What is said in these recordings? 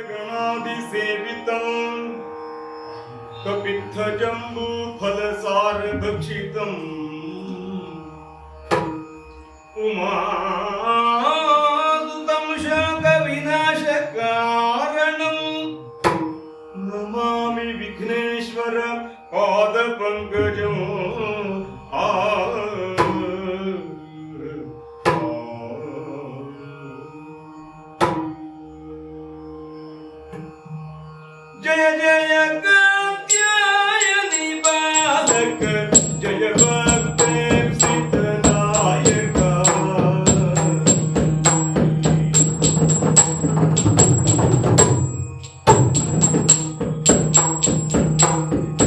गणादिसेवितं कपित्थजम्बूफलसारभक्षितम् उमासुतं शोकविनाशकारणं नमामि विघ्नेश्वर पादपङ्कजम् जय जय कात्यायनि बालक जय भक्तेव सिद्धनायक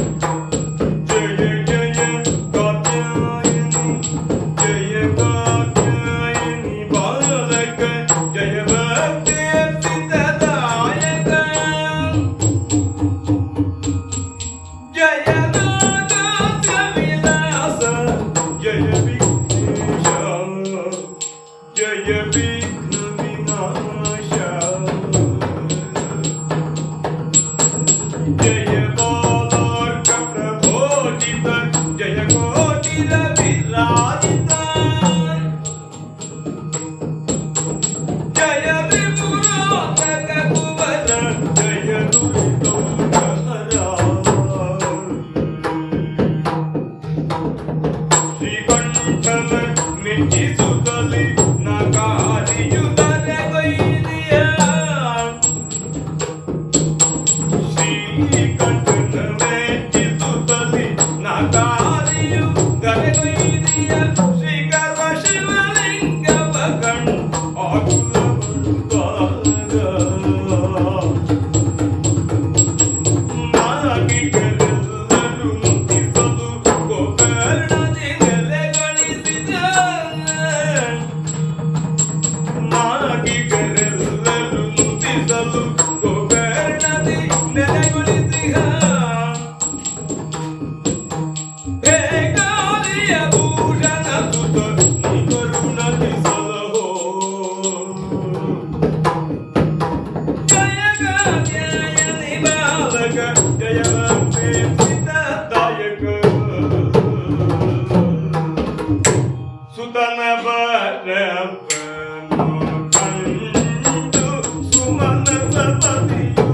जय जय कात्यायनि बालक जय भक्तेव सिद्धनायक जय नागविलास जय विघ्नेश जय विघ्न विनाश जय बालक प्रभोजित जय कोटिल विराजित जय त्रिपुरातक कुवल जय दुरितोहरा श्रीकंठन ಮೆಚ್ಚಿಸುತ್ತಲೇ ನಗಾರಿಯುದರೆ ಗೈರಿಯ ಶ್ರೀಕಂಠನ ಮೆಚ್ಚಿಸುತ್ತಲೇ ನಗಾರಿಯುದರೆ ಗೈರಿಯ ಶ್ರೀಕರ್ಮ ಶಿವಲಿಂಗವ ಕಂಡು ಸುತನ ಬರಪ್ಪನು ಕಂಡು ಸುಮನ ಸಪದಿಯು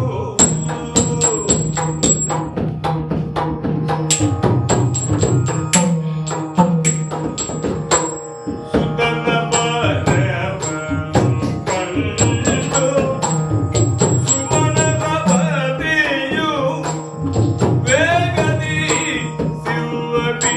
ಸುತನ ಬರಪ್ಪನು ಕಂಡು ಸುಮನ ಸಪದಿಯು ವೇಗದಿ ಸಿಂಹಬೀ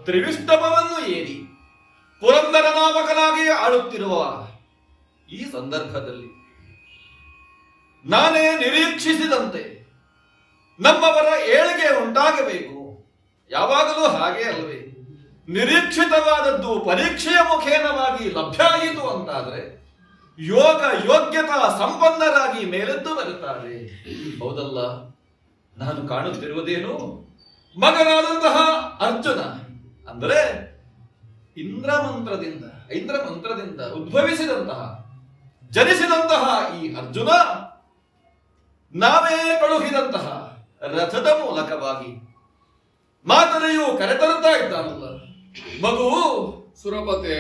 ತ್ರಿವಿಷ್ಟಭವನ್ನು ಏರಿ ಪುರಂದರ ನಾಮಕನಾಗಿ ಆಳುತ್ತಿರುವ ಈ ಸಂದರ್ಭದಲ್ಲಿ ನಾನೇ ನಿರೀಕ್ಷಿಸಿದಂತೆ ನಮ್ಮವರ ಏಳಿಗೆ ಉಂಟಾಗಬೇಕು ಯಾವಾಗಲೂ ಹಾಗೆ ಅಲ್ವೇ? ನಿರೀಕ್ಷಿತವಾದದ್ದು ಪರೀಕ್ಷೆಯ ಮುಖೇನವಾಗಿ ಲಭ್ಯ ಆಯಿತು ಅಂತಾದ್ರೆ ಯೋಗ ಯೋಗ್ಯತಾ ಸಂಪನ್ನರಾಗಿ ಮೇಲೆದ್ದು ಬರುತ್ತಾರೆ. ಹೌದಲ್ಲ? ನಾನು ಕಾಣುತ್ತಿರುವುದೇನು, ಮಗನಾದಂತಹ ಅರ್ಜುನ ಅಂದರೆ ಇಂದ್ರ ಮಂತ್ರದಿಂದ ಉದ್ಭವಿಸಿದಂತಹ ಜನಿಸಿದಂತಹ ಈ ಅರ್ಜುನ ನಾವೇ ಕಳುಹಿದಂತಹ ರಥದ ಮೂಲಕವಾಗಿ ಮಾತನೆಯು ಕರೆತರುತ್ತಾ ಇದ್ದಾನಲ್ಲ. ಮಗು ಸುರಪತೆ,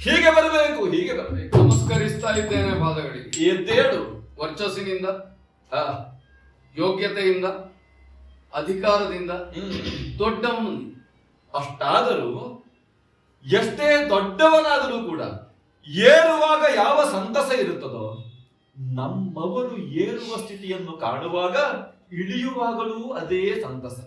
ಹೀಗೆ ಬರಬೇಕು, ಹೀಗೆ ಬರಬೇಕು. ನಮಸ್ಕರಿಸ್ತಾ ಇದ್ದೇನೆ ಪಾದಗಳಿಗೆ. ಎದ್ದೇಳು. ವರ್ಚಸ್ಸಿನಿಂದ, ಆ, ಯೋಗ್ಯತೆಯಿಂದ, ಅಧಿಕಾರದಿಂದ ದೊಡ್ಡವನು ನೀನು. ಅಷ್ಟಾದರೂ ಎಷ್ಟೇ ದೊಡ್ಡವನಾದರೂ ಕೂಡ ಏರುವಾಗ ಯಾವ ಸಂತಸ ಇರುತ್ತದೋ, ನಮ್ಮವರು ಏರುವ ಸ್ಥಿತಿಯನ್ನು ಕಾಣುವಾಗ ಇಳಿಯುವಾಗಲೂ ಅದೇ ಸಂತಸ.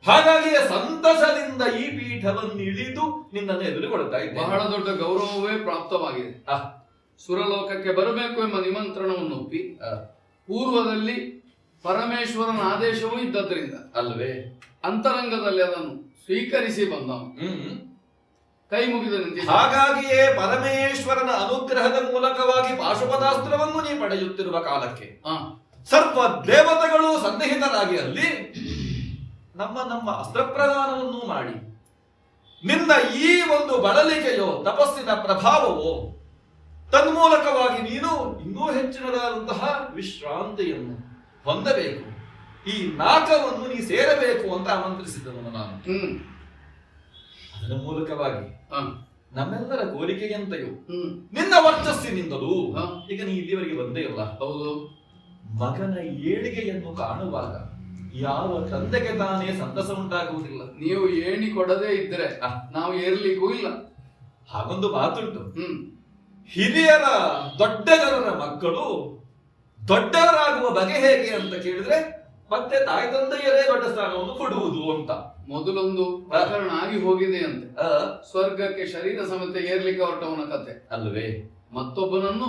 ಹಾಗಾಗಿ ಸಂತಸದಿಂದ ಈ ಪೀಠವನ್ನು ಇಳಿದು ನಿನ್ನನ್ನು ಎದುರುಗೊಳ್ತಾ ಇದ್ದೆ. ಬಹಳ ದೊಡ್ಡ ಗೌರವವೇ ಪ್ರಾಪ್ತವಾಗಿದೆ. ಸುರಲೋಕಕ್ಕೆ ಬರಬೇಕು ಎಂಬ ನಿಮಂತ್ರಣವನ್ನು ಒಪ್ಪಿ ಪೂರ್ವದಲ್ಲಿ ಪರಮೇಶ್ವರನ ಆದೇಶವೂ ಇದ್ದದ್ರಿಂದ ಅಲ್ವೇ ಅಂತರಂಗದಲ್ಲಿ ಅದನ್ನು ಸ್ವೀಕರಿಸಿ ಬಂದವನು ಕೈ ಮುಗಿದು ನಿಂತಿದ್ದ. ಹಾಗಾಗಿಯೇ ಪರಮೇಶ್ವರನ ಅನುಗ್ರಹದ ಮೂಲಕವಾಗಿ ಪಾಶುಪತಾಸ್ತ್ರವನ್ನು ನೀ ಪಡೆಯುತ್ತಿರುವ ಕಾಲಕ್ಕೆ ಸರ್ವ ದೇವತೆಗಳು ಸನ್ನಿಹಿತರಾಗಿ ಅಲ್ಲಿ ನಮ್ಮ ಅಸ್ತ್ರಪ್ರದಾನವನ್ನು ಮಾಡಿ ನಿನ್ನ ಈ ಒಂದು ಬಳಲಿಕೆಯೋ ತಪಸ್ಸಿನ ಪ್ರಭಾವವೋ ತನ್ಮೂಲಕವಾಗಿ ನೀನು ಇನ್ನೂ ಹೆಚ್ಚಿನದಾದಂತಹ ವಿಶ್ರಾಂತಿಯನ್ನು ಹೊಂದಬೇಕು, ಈ ನಾಕವನ್ನು ನೀ ಸೇರಬೇಕು ಅಂತ ಆಮಂತ್ರಿಸಿದನು ನಾನು. ಅದರ ಮೂಲಕವಾಗಿ ನಮ್ಮೆಲ್ಲರ ಕೋರಿಕೆಯಂತೆಯೂ ನಿನ್ನ ವರ್ಚಸ್ಸಿನಿಂದಲೂ ಈಗ ನೀ ಇಲ್ಲಿವರೆಗೆ ಬಂದೇ ಇಲ್ಲ. ಹೌದು, ಮಗನ ಏಳಿಗೆಯನ್ನು ಕಾಣುವಾಗ ಯಾವ ತಂದೆಗೆ ತಾನೇ ಸಂತಸ ಉಂಟಾಗುವುದಿಲ್ಲ. ನೀವು ಏಣಿ ಕೊಡದೇ ಇದ್ರೆ ನಾವು ಏರ್ಲಿಕ್ಕೂ ಇಲ್ಲ. ಹಾಗೊಂದು ಮಾತುಂಟು, ಹಿರಿಯರ ದೊಡ್ಡ ಜನರ ಮಕ್ಕಳು ದೊಡ್ಡವರಾಗುವ ಬಗೆ ಹೇಗೆ ಅಂತ ಕೇಳಿದ್ರೆ ಮತ್ತೆ ತಾಯಿ ತಂದೆಯರೇ ದೊಡ್ಡ ಸ್ಥಾನವನ್ನು ಕೊಡುವುದು ಅಂತ. ಮೊದಲೊಂದು ಪ್ರಕರಣ ಆಗಿ ಹೋಗಿದೆ ಅಂತೆ. ಸ್ವರ್ಗಕ್ಕೆ ಶರೀರ ಸಮೇತ ಏರ್ಲಿಕ್ಕೆ ಹೊರಟವನ ಕತೆ ಅಲ್ವೇ? ಮತ್ತೊಬ್ಬನನ್ನು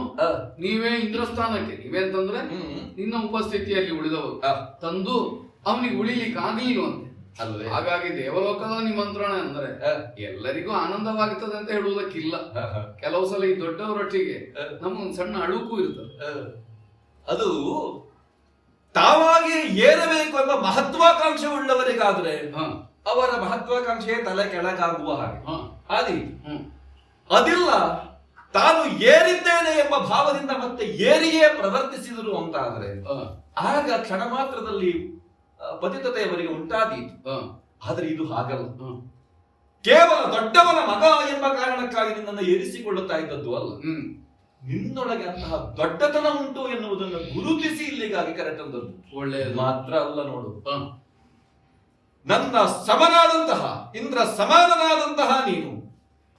ನೀವೇ ಇಂದ್ರಸ್ಥಾನಕ್ಕೆ, ನೀವೇ ಅಂತಂದ್ರೆ ನಿನ್ನ ಉಪಸ್ಥಿತಿಯಲ್ಲಿ ಉಳಿದವರು ತಂದು ಅವನಿಗೆ ಉಳಿಲಿಕ್ಕೆ ಆಗ್ಲಿಲ್ವಂತೆ ಅಲ್ವೇ? ಹಾಗಾಗಿ ದೇವಲೋಕದ ನಿಮಂತ್ರಣ ಅಂದ್ರೆ ಎಲ್ಲರಿಗೂ ಆನಂದವಾಗುತ್ತದೆ ಅಂತ ಹೇಳುವುದಕ್ಕಿಲ್ಲ. ಕೆಲವು ಸಲ ಈ ದೊಡ್ಡವರೊಟ್ಟಿಗೆ ನಮಗೊಂದು ಸಣ್ಣ ಅಳುಕು ಇರ್ತದೆ. ಅದು ತಾವಾಗಿ ಏರಬೇಕು ಎಂಬ ಮಹತ್ವಾಕಾಂಕ್ಷೆ ಉಳ್ಳವರಿಗಾದ್ರೆ ಅವರ ಮಹತ್ವಾಕಾಂಕ್ಷೆ ತಲೆ ಕೆಳಗಾಗುವ ಹಾಗೆ ಅದಿಲ್ಲ. ತಾನು ಏರಿದ್ದೇನೆ ಎಂಬ ಭಾವದಿಂದ ಮತ್ತೆ ಏರಿಯೇ ಪ್ರವರ್ತಿಸಿದರು ಅಂತ ಆದ್ರೆ ಆಗ ಕ್ಷಣ ಮಾತ್ರದಲ್ಲಿ ಪತಿತತೆ ಅವರಿಗೆ ಉಂಟಾದೀತು. ಆದ್ರೆ ಇದು ಹಾಗಲ್ಲ. ಕೇವಲ ದೊಡ್ಡವನ ಮಗ ಎಂಬ ಕಾರಣಕ್ಕಾಗಿ ನಿನ್ನನ್ನು ಏರಿಸಿಕೊಳ್ಳುತ್ತಾ ಇದ್ದದ್ದು ಅಲ್ಲ. ನಿನ್ನೊಳಗೆ ಅಂತಹ ದೊಡ್ಡತನ ಉಂಟು ಎನ್ನುವುದನ್ನು ಗುರುತಿಸಿ ಇಲ್ಲಿಗಾಗಿ ಕರೆತಂದದ್ದು. ಒಳ್ಳೆಯದು ಮಾತ್ರ ಅಲ್ಲ ನೋಡು, ನನ್ನ ಸಮನಾದಂತಹ ಇಂದ್ರ ಸಮಾನನಾದಂತಹ ನೀನು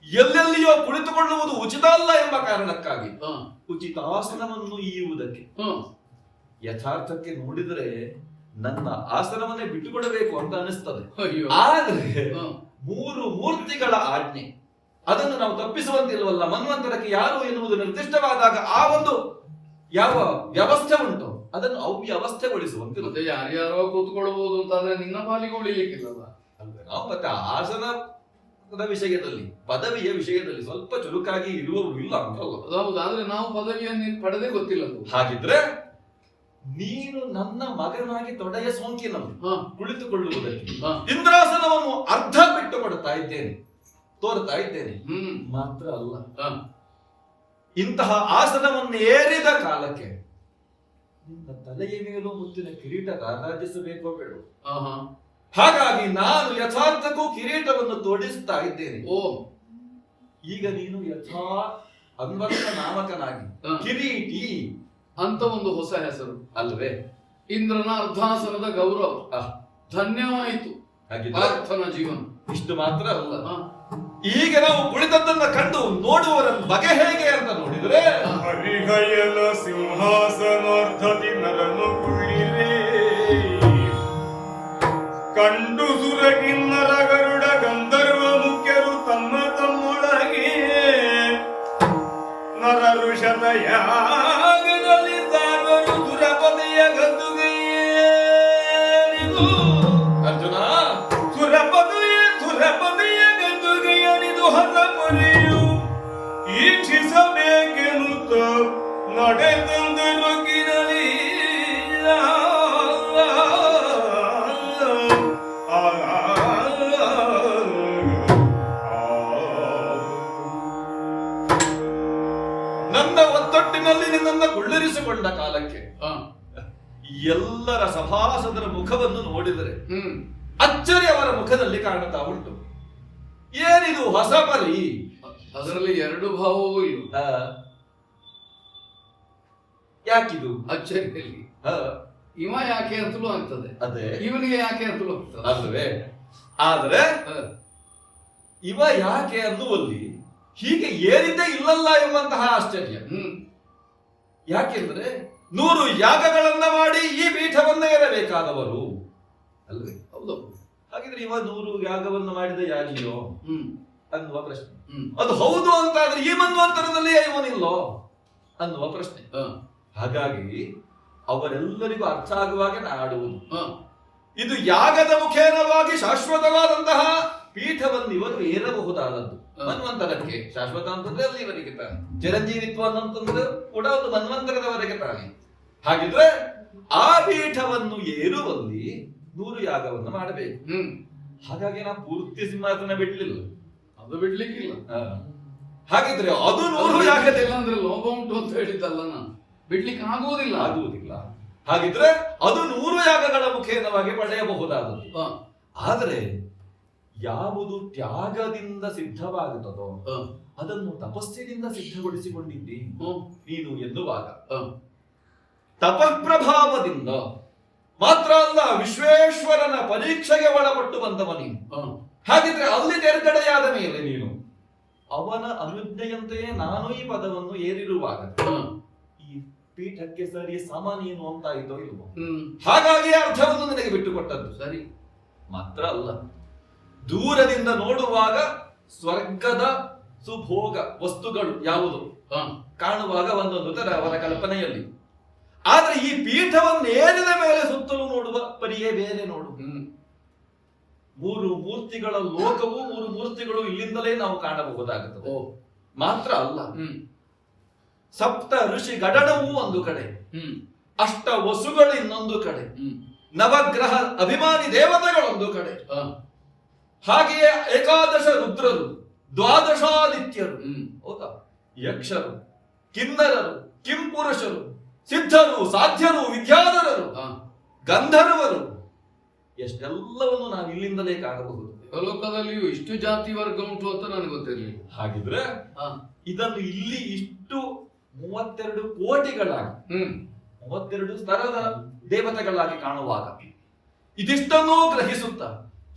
ಎಲ್ಲೆಲ್ಲಿಯೋ ಕುಳಿತುಕೊಳ್ಳುವುದು ಉಚಿತ ಅಲ್ಲ ಎಂಬ ಕಾರಣಕ್ಕಾಗಿ ಉಚಿತಾಸನವನ್ನು ಈಯುವುದಕ್ಕೆ ಯಥಾರ್ಥಕ್ಕೆ ನೋಡಿದರೆ ನನ್ನ ಆಸನವನ್ನೇ ಬಿಟ್ಟುಕೊಡಬೇಕು ಅಂತ ಅನಿಸ್ತದೆ. ಆದರೆ 3 ಮೂರ್ತಿಗಳ ಆಜ್ಞೆ ಅದನ್ನು ನಾವು ತಪ್ಪಿಸುವಂತಿಲ್ವಲ್ಲ. ಮನ್ವಂತರಕ್ಕೆ ಯಾರು ಎನ್ನುವುದು ನಿರ್ದಿಷ್ಟವಾದಾಗ ಆ ಒಂದು ಯಾವ ವ್ಯವಸ್ಥೆ ಉಂಟು ಅದನ್ನು ಅವ್ಯವಸ್ಥೆಗೊಳಿಸುವಂತಿಲ್ಲ. ಮತ್ತೆ ಯಾರ್ಯಾರೋ ಕೂತ್ಕೊಳ್ಬಹುದು ಅಂತಾದ್ರೆ ನಿನ್ನ ಪಾಲಿಗೆ ಉಳಿಲಿಕ್ಕಿಲ್ಲಲ್ಲ. ನಾವು ಮತ್ತೆ ಆಸನದ ವಿಷಯದಲ್ಲಿ ಪದವಿಯ ವಿಷಯದಲ್ಲಿ ಸ್ವಲ್ಪ ಚುರುಕಾಗಿ ಇರುವವರು ಇಲ್ಲ ಅಂತಲ್ಲ. ಹೌದು, ಆದ್ರೆ ನಾವು ಪದವಿಯನ್ನು ಪಡೆದೇ ಗೊತ್ತಿಲ್ಲ. ಹಾಗಿದ್ರೆ ನೀನು ನನ್ನ ಮಗನಾಗಿ ತೊಡೆಯ ಸೋಂಕಿನನ್ನು ಕುಳಿತುಕೊಳ್ಳುವುದಕ್ಕೆ ಇಂದ್ರಾಸನವನ್ನು ಅರ್ಧ ಬಿಟ್ಟು ಕೊಡ್ತಾ ಇದ್ದೇನೆ, ತೋರ್ತಾ ಇದ್ದೇನೆ. ಮಾತ್ರ ಅಲ್ಲ, ಇಂತಹ ಆಸನವನ್ನು ಏರಿದ ಕಾಲಕ್ಕೆ ನಿನ್ನ ತಲೆಯ ಮೇಲೂ ಮುತ್ತಿನ ಕಿರೀಟ ರಾರಾಜಿಸಬೇಕೋ ಬೇಡ. ಹಾಗಾಗಿ ನಾನು ಯಥಾರ್ಥಕ್ಕೂ ಕಿರೀಟವನ್ನು ತೊಡಿಸ್ತಾ ಇದ್ದೇನೆ. ಈಗ ನೀನು ಯಥಾ ಅನ್ವರ್ಥ ನಾಮಕನಾಗಿ ಕಿರೀಟಿ ಅಂತ ಒಂದು ಹೊಸ ಹೆಸರು ಅಲ್ವೇ? ಇಂದ್ರನ ಅರ್ಧಾಸನದ ಗೌರವ ಧನ್ಯವಾಯಿತು. ಪಾರ್ಥನ ಜೀವನ ಇಷ್ಟು ಮಾತ್ರ ಅಲ್ಲ, ಈಗ ನಾವು ಕುಳಿತದ್ದನ್ನ ಕಂಡು ನೋಡುವವರ ಬಗೆ ಹೇಗೆ ಅಂತ ನೋಡಿದ್ರೆ ಹರಿಹಯಲ ಸಿಂಹಾಸನಾರ್ಧದಿ ನರನು ಕುಳ್ಳಿರೆ ಕಂಡು ಸುರಗಿನ್ನರ ಗರುಡ ಗಂಧರ್ವ ಮುಖ್ಯರು ತಮ್ಮ ತಮ್ಮೊಳಗೆ ನರರು ಶತಯಾಗದಲ್ಲಿ ಸಾಗರು ಸುರಪದೆಯ ಗದ್ದುಗೆಯೇರಿದು. ಅರ್ಜುನ, ಸುರಪದೆಯ ನಡೆದಂದು ರೊಗ್ಗಿನಲಿ ನನ್ನ ಒತ್ತಟ್ಟಿನಲ್ಲಿ ನಿನ್ನನ್ನು ಕುಳ್ಳಿರಿಸಿಕೊಂಡ ಕಾಲಕ್ಕೆ ಎಲ್ಲರ ಸಭಾಸದರ ಮುಖವನ್ನು ನೋಡಿದರೆ ಅಚ್ಚರಿ ಅವರ ಮುಖದಲ್ಲಿ ಕಾಣುತ್ತಾ ಉಂಟು. ಏನಿದು ಹೊಸ ಪರಿ? ಅದರಲ್ಲಿ ಎರಡು ಭಾವವೂ ಇಲ್ಲ. ಯಾಕಿದು ಅಚ್ಚರಿಯಲ್ಲಿ ಇವ ಯಾಕೆ ಅಂತಲೂ ಆಗ್ತದೆ, ಅದೇ ಇವನಿಗೆ ಯಾಕೆ ಅಂತಲೂ ಆಗ್ತದೆ ಅಲ್ವೇ? ಆದ್ರೆ ಇವ ಯಾಕೆ ಅನ್ನುವಲ್ಲಿ ಹೀಗೆ ಏನಿದ್ದೇ ಇಲ್ಲಲ್ಲ ಎಂಬಂತಹ ಆಶ್ಚರ್ಯ. ಯಾಕೆಂದ್ರೆ 100 ಯಾಗಗಳನ್ನ ಮಾಡಿ ಈ ಪೀಠವನ್ನ ಏರಬೇಕಾದವರು ಅಲ್ವೇ? ಹೌದು. ಹಾಗಿದ್ರೆ ಇವ 100 ಯಾಗವನ್ನು ಮಾಡಿದ ಯಾಗಿಯೋ ಅನ್ನುವ ಪ್ರಶ್ನೆ. ಅದು ಹೌದು ಅಂತಾದ್ರೆ ಈ ಮನ್ವಂತರದಲ್ಲಿ ಇವನಿಲ್ಲೋ ಅನ್ನುವ ಪ್ರಶ್ನೆ. ಹಾಗಾಗಿ ಅವರೆಲ್ಲರಿಗೂ ಅರ್ಥ ಆಗುವಾಗೆ ನಾ ಆಡುವುದು, ಇದು ಯಾಗದ ಮುಖೇನವಾಗಿ ಶಾಶ್ವತವಾದಂತಹ ಪೀಠವನ್ನು ಇವರು ಏರಬಹುದಾದದ್ದು. ಮನ್ವಂತರಕ್ಕೆ ಶಾಶ್ವತ ಅಂತಂದ್ರೆ ಅಲ್ಲಿ ಇವರಿಗೆ ತಾನೆ, ಚಿರಂಜೀವಿತ್ವ ಅನ್ನಂತಂದ್ರೆ ಕೂಡ ಒಂದು ಮನ್ವಂತರದವರೆಗೆ ತಾನೆ. ಹಾಗಿದ್ರೆ ಆ ಪೀಠವನ್ನು ಏರುವಲ್ಲಿ 100 ಯಾಗವನ್ನು ಮಾಡಬೇಕು. ಹಾಗಾಗಿ ನಾ ಪೂರ್ತಿ ಸಿಂಹಾಸನ ಬಿಡ್ಲಿಲ್ಲ, ಅದು ಬಿಡ್ಲಿಕ್ಕಿಲ್ಲ. ಹಾಗಿದ್ರೆ ಅದು 100 ಯಾಗದಿಲ್ಲ ಅಂದ್ರೆ ಲೋಭ ಉಂಟು ಅಂತ ಹೇಳಿದ್ದಲ್ಲ, ನಾನು ಬಿಡ್ಲಿಕ್ಕೆ ಆಗುವುದಿಲ್ಲ. ಹಾಗಿದ್ರೆ ಅದು 100 ಯಾಗಗಳ ಮುಖೇನವಾಗಿ ಪಡೆಯಬಹುದಾದದ್ದು. ಆದರೆ ಯಾವುದು ತ್ಯಾಗದಿಂದ ಸಿದ್ಧವಾಗುತ್ತದೋ ಅದನ್ನು ತಪಸ್ಸಿನಿಂದ ಸಿದ್ಧಗೊಳಿಸಿಕೊಂಡಿದ್ದಿ ನೀನು ಎನ್ನುವಾಗ ತಪಃಪ್ರಭಾವದಿಂದ ಮಾತ್ರ ಅಲ್ಲ, ವಿಶ್ವೇಶ್ವರನ ಪರೀಕ್ಷೆಗೆ ಒಳಪಟ್ಟು ಬಂದವ ನೀನು. ಹಾಗಿದ್ರೆ ಅಲ್ಲಿ ತೆರೆಗಡೆಯಾದ ಮೇಲೆ ನೀನು ಅವನ ಅನುಜ್ಞೆಯಂತೆಯೇ ನಾನು ಈ ಪದವನ್ನು ಏರಿರುವಾಗ ಈ ಪೀಠಕ್ಕೆ ಸರಿ ಸಮ ನೀನು ಅಂತಾಯಿತೋ ಇಲ್ವೋ? ಹಾಗಾಗಿ ಅರ್ಥವನ್ನು ನಿನಗೆ ಬಿಟ್ಟುಕೊಟ್ಟದ್ದು ಸರಿ. ಮಾತ್ರ ಅಲ್ಲ, ದೂರದಿಂದ ನೋಡುವಾಗ ಸ್ವರ್ಗದ ಸುಭೋಗ ವಸ್ತುಗಳು ಯಾವುದು ಕಾಣುವಾಗ ಒಂದೊಂದು ತರ ಅವರ ಕಲ್ಪನೆಯಲ್ಲಿ. ಆದ್ರೆ ಈ ಪೀಠವನ್ನು ಏರಿದ ಮೇಲೆ ಸುತ್ತಲೂ ನೋಡುವ ಪರಿಯೇ ಬೇರೆ ನೋಡು. 3 ಮೂರ್ತಿಗಳ ಲೋಕವು 3 ಮೂರ್ತಿಗಳು ಇಲ್ಲಿಂದಲೇ ನಾವು ಕಾಣಬಹುದಾಗುತ್ತದೆ. ಮಾತ್ರ ಅಲ್ಲ, ಸಪ್ತ ಋಷಿ ಗಡಣವು ಒಂದು ಕಡೆ, ಅಷ್ಟ ವಸುಗಳು ಇನ್ನೊಂದು ಕಡೆ, ನವಗ್ರಹ ಅಭಿಮಾನಿ ದೇವತೆಗಳೊಂದು ಕಡೆ, ಹಾಗೆಯೇ 11 ರುದ್ರರು, 12 ಆದಿತ್ಯರು, ಹೌದಾ, ಯಕ್ಷರು, ಕಿನ್ನರರು, ಕಿಂಪುರುಷರು, ಸಿದ್ಧರು, ಸಾಧ್ಯರು, ವಿದ್ಯಾಧರರು, ಗಂಧರ್ವರು, ಎಷ್ಟೆಲ್ಲವನ್ನು ನಾವು ಇಲ್ಲಿಂದಲೇ ಕಾಣಬಹುದು. ಲೋಕದಲ್ಲಿಯೂ ಇಷ್ಟು ಜಾತಿ ವರ್ಗ ಉಂಟು ಅಂತ ನನಗೆ ಗೊತ್ತಿರಲಿಲ್ಲ. ಹಾಗಿದ್ರೆ ಇದನ್ನು ಇಲ್ಲಿ ಇಷ್ಟು 32 ಕೋಟಿಗಳಾಗಿ 32 ಸ್ತರದ ದೇವತೆಗಳಾಗಿ ಕಾಣುವಾಗ ಇದಿಷ್ಟನ್ನೂ ಗ್ರಹಿಸುತ್ತ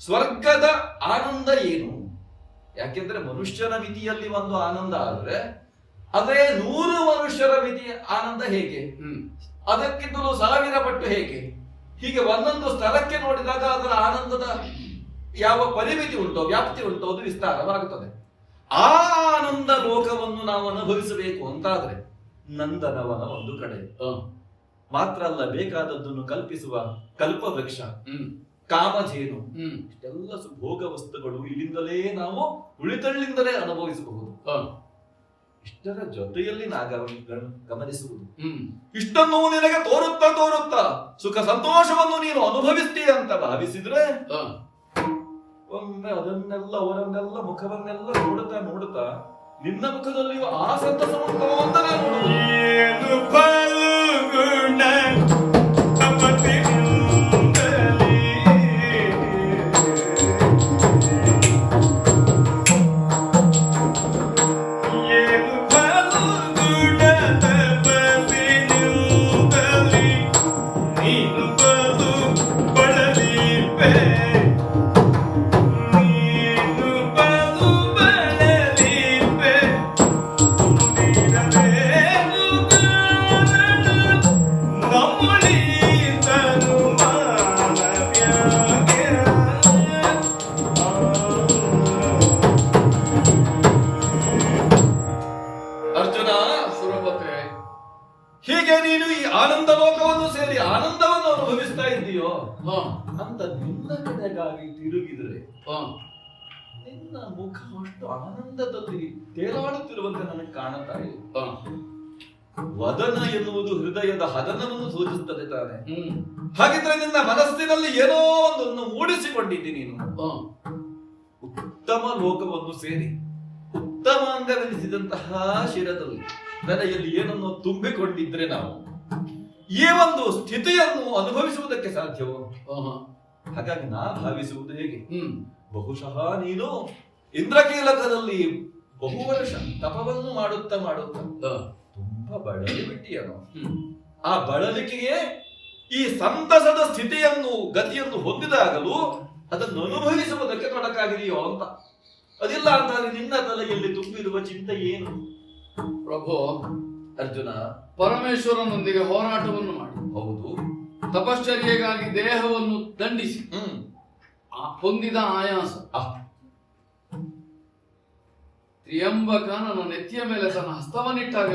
ಸ್ವರ್ಗದ ಆನಂದ ಏನು? ಯಾಕೆಂದ್ರೆ ಮನುಷ್ಯನ ಮಿತಿಯಲ್ಲಿ ಒಂದು ಆನಂದ ಆದ್ರೆ ಅದೇ 100 ಮನುಷ್ಯರ ಮಿತಿಯ ಆನಂದ ಹೇಗೆ? ಅದಕ್ಕಿಂತಲೂ 1000 ಪಟ್ಟು ಹೇಗೆ? ಹೀಗೆ ಒಂದೊಂದು ಸ್ಥಳಕ್ಕೆ ನೋಡಿದಾಗ ಅದರ ಆನಂದದ ಯಾವ ಪರಿಮಿತಿ ಉಂಟೋ, ವ್ಯಾಪ್ತಿ ಉಂಟೋ, ಅದು ವಿಸ್ತಾರವಾಗುತ್ತದೆ. ಆ ಆನಂದ ಲೋಕವನ್ನು ನಾವು ಅನುಭವಿಸಬೇಕು ಅಂತಾದ್ರೆ ನಂದನವನ ಒಂದು ಕಡೆ ಮಾತ್ರ ಅಲ್ಲ, ಬೇಕಾದದ್ದನ್ನು ಕಲ್ಪಿಸುವ ಕಲ್ಪವೃಕ್ಷ, ಕಾಮಧೇನು, ಇಷ್ಟೆಲ್ಲ ಸುಭೋಗ ವಸ್ತುಗಳು ಇಲ್ಲಿಂದಲೇ ನಾವು ಉಳಿತಳ್ಳಿಂದಲೇ ಅನುಭವಿಸಬಹುದು. ಇಷ್ಟರ ಜೊತೆಯಲ್ಲಿ ಗಮನಿಸುವುದು, ಇಷ್ಟನ್ನು ನಿನಗೆ ತೋರುತ್ತಾ ಸುಖ ಸಂತೋಷವನ್ನು ನೀನು ಅನುಭವಿಸ್ತೀಯ ಅಂತ ಭಾವಿಸಿದ್ರೆ ಒಮ್ಮೆ ಅದನ್ನೆಲ್ಲ ಅವರನ್ನೆಲ್ಲ ಮುಖವನ್ನೆಲ್ಲ ನೋಡುತ್ತಾ ನಿನ್ನ ಮುಖದಲ್ಲಿಯೂ ಆ ಸಂತಸ ಉಂಟೋ ಅಂತ ನಾನು ಹೀಗೆ ನೀನು ಈ ಆನಂದ ಲೋಕವನ್ನು ಸೇರಿ ಆನಂದವನ್ನು ಅನುಭವಿಸ್ತಾ ಇದ್ದೀಯೋ ಅಂತ ನಿನ್ನ ಕಡೆಗಾಗಿ ತಿರುಗಿದ್ರೆ ನಿನ್ನ ಮುಖ ಅಷ್ಟು ಆನಂದದಲ್ಲಿ ತೇಲಾಡುತ್ತಿರುವಂತೆ ನನಗೆ ಕಾಣುತ್ತಾ ಇದೆ. ವದನ ಎನ್ನುವುದು ಹೃದಯದ ಹದನವನ್ನು ಸೂಚಿಸುತ್ತದೆ ತಾನೆ. ಹಾಗಿದ್ರೆ ನಿನ್ನ ಮನಸ್ಸಿನಲ್ಲಿ ಏನೋ ಒಂದನ್ನು ಮೂಡಿಸಿಕೊಂಡಿದ್ದಿ ನೀನು. ಉತ್ತಮ ಲೋಕವನ್ನು ಸೇರಿ ಉತ್ತಮ ಅಂಗವೆನಿಸಿದಂತಹ ಶಿರದಲ್ಲಿ ತಲೆಯಲ್ಲಿ ಏನನ್ನು ತುಂಬಿಕೊಂಡಿದ್ರೆ ನಾವು ಈ ಒಂದು ಸ್ಥಿತಿಯನ್ನು ಅನುಭವಿಸುವುದಕ್ಕೆ ಸಾಧ್ಯವೋ? ಹಾಗಾಗಿ ನಾ ಭಾವಿಸುವುದು ಹೇಗೆ, ಬಹುಶಃ ನೀನು ಇಂದ್ರಕೀಲಕದಲ್ಲಿ ಬಹು ವರ್ಷ ತಪವನ್ನು ಮಾಡುತ್ತಾ ತುಂಬಾ ಬಳಲಿ ಬಿಟ್ಟಿಯನು. ಆ ಬಳಲಿಕೆಗೆ ಈ ಸಂತಸದ ಸ್ಥಿತಿಯನ್ನು ಗತಿಯನ್ನು ಹೊಂದಿದಾಗಲೂ ಅದನ್ನು ಅನುಭವಿಸುವುದಕ್ಕೆ ತೊಡಕಾಗಿದೆಯೋ ಅಂತ. ಅದಿಲ್ಲ ಅಂತಂದ್ರೆ ನಿನ್ನ ತಲೆಯಲ್ಲಿ ತುಂಬಿರುವ ಚಿಂತೆ ಏನು? ಪ್ರಭು ಅರ್ಜುನ, ಪರಮೇಶ್ವರನೊಂದಿಗೆ ಹೋರಾಟವನ್ನು ಮಾಡಿ, ಹೌದು, ತಪಶ್ಚರ್ಯೆಗಾಗಿ ದೇಹವನ್ನು ದಂಡಿಸಿ ಹೊಂದಿದ ಆಯಾಸ ತ್ರಿಯಂಬಕ ನನ್ನ ನೆತ್ತಿಯ ಮೇಲೆ ತನ್ನ ಹಸ್ತವನ್ನಿಟ್ಟಾಗ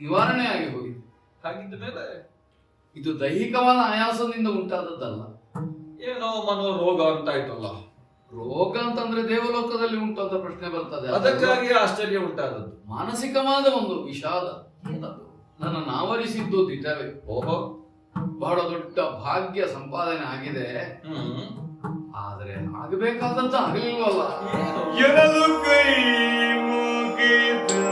ನಿವಾರಣೆ ಆಗಿ ಹೋಗಿದೆ. ಹಾಗಿದ್ದ ಮೇಲೆ ಇದು ದೈಹಿಕವಾದ ಆಯಾಸದಿಂದ ಉಂಟಾದದ್ದಲ್ಲ, ಏನೋ ಮನೋರೋಗ ಅಂತಾಯ್ತಲ್ಲ. ರೋಗ ಅಂತಂದ್ರೆ ದೇವಲೋಕದಲ್ಲಿ ಉಂಟು ಅಂತ ಪ್ರಶ್ನೆ ಬರ್ತದೆ. ಅದಕ್ಕಾಗಿ ಆಶ್ಚರ್ಯ ಉಂಟಾದದ್ದು ಮಾನಸಿಕವಾದ ಒಂದು ವಿಷಾದ ನನ್ನ ನಾವರಿಸಿದ್ದು ದಿಟವೇ. ಓಹೋ, ಬಹಳ ದೊಡ್ಡ ಭಾಗ್ಯ ಸಂಪಾದನೆ ಆಗಿದೆ, ಆದ್ರೆ ಆಗಬೇಕಾದಂತ ಆಗಲಿಲ್ವಲ್ಲ. ಎಡಲು ಕೈ ಮುಗಿದು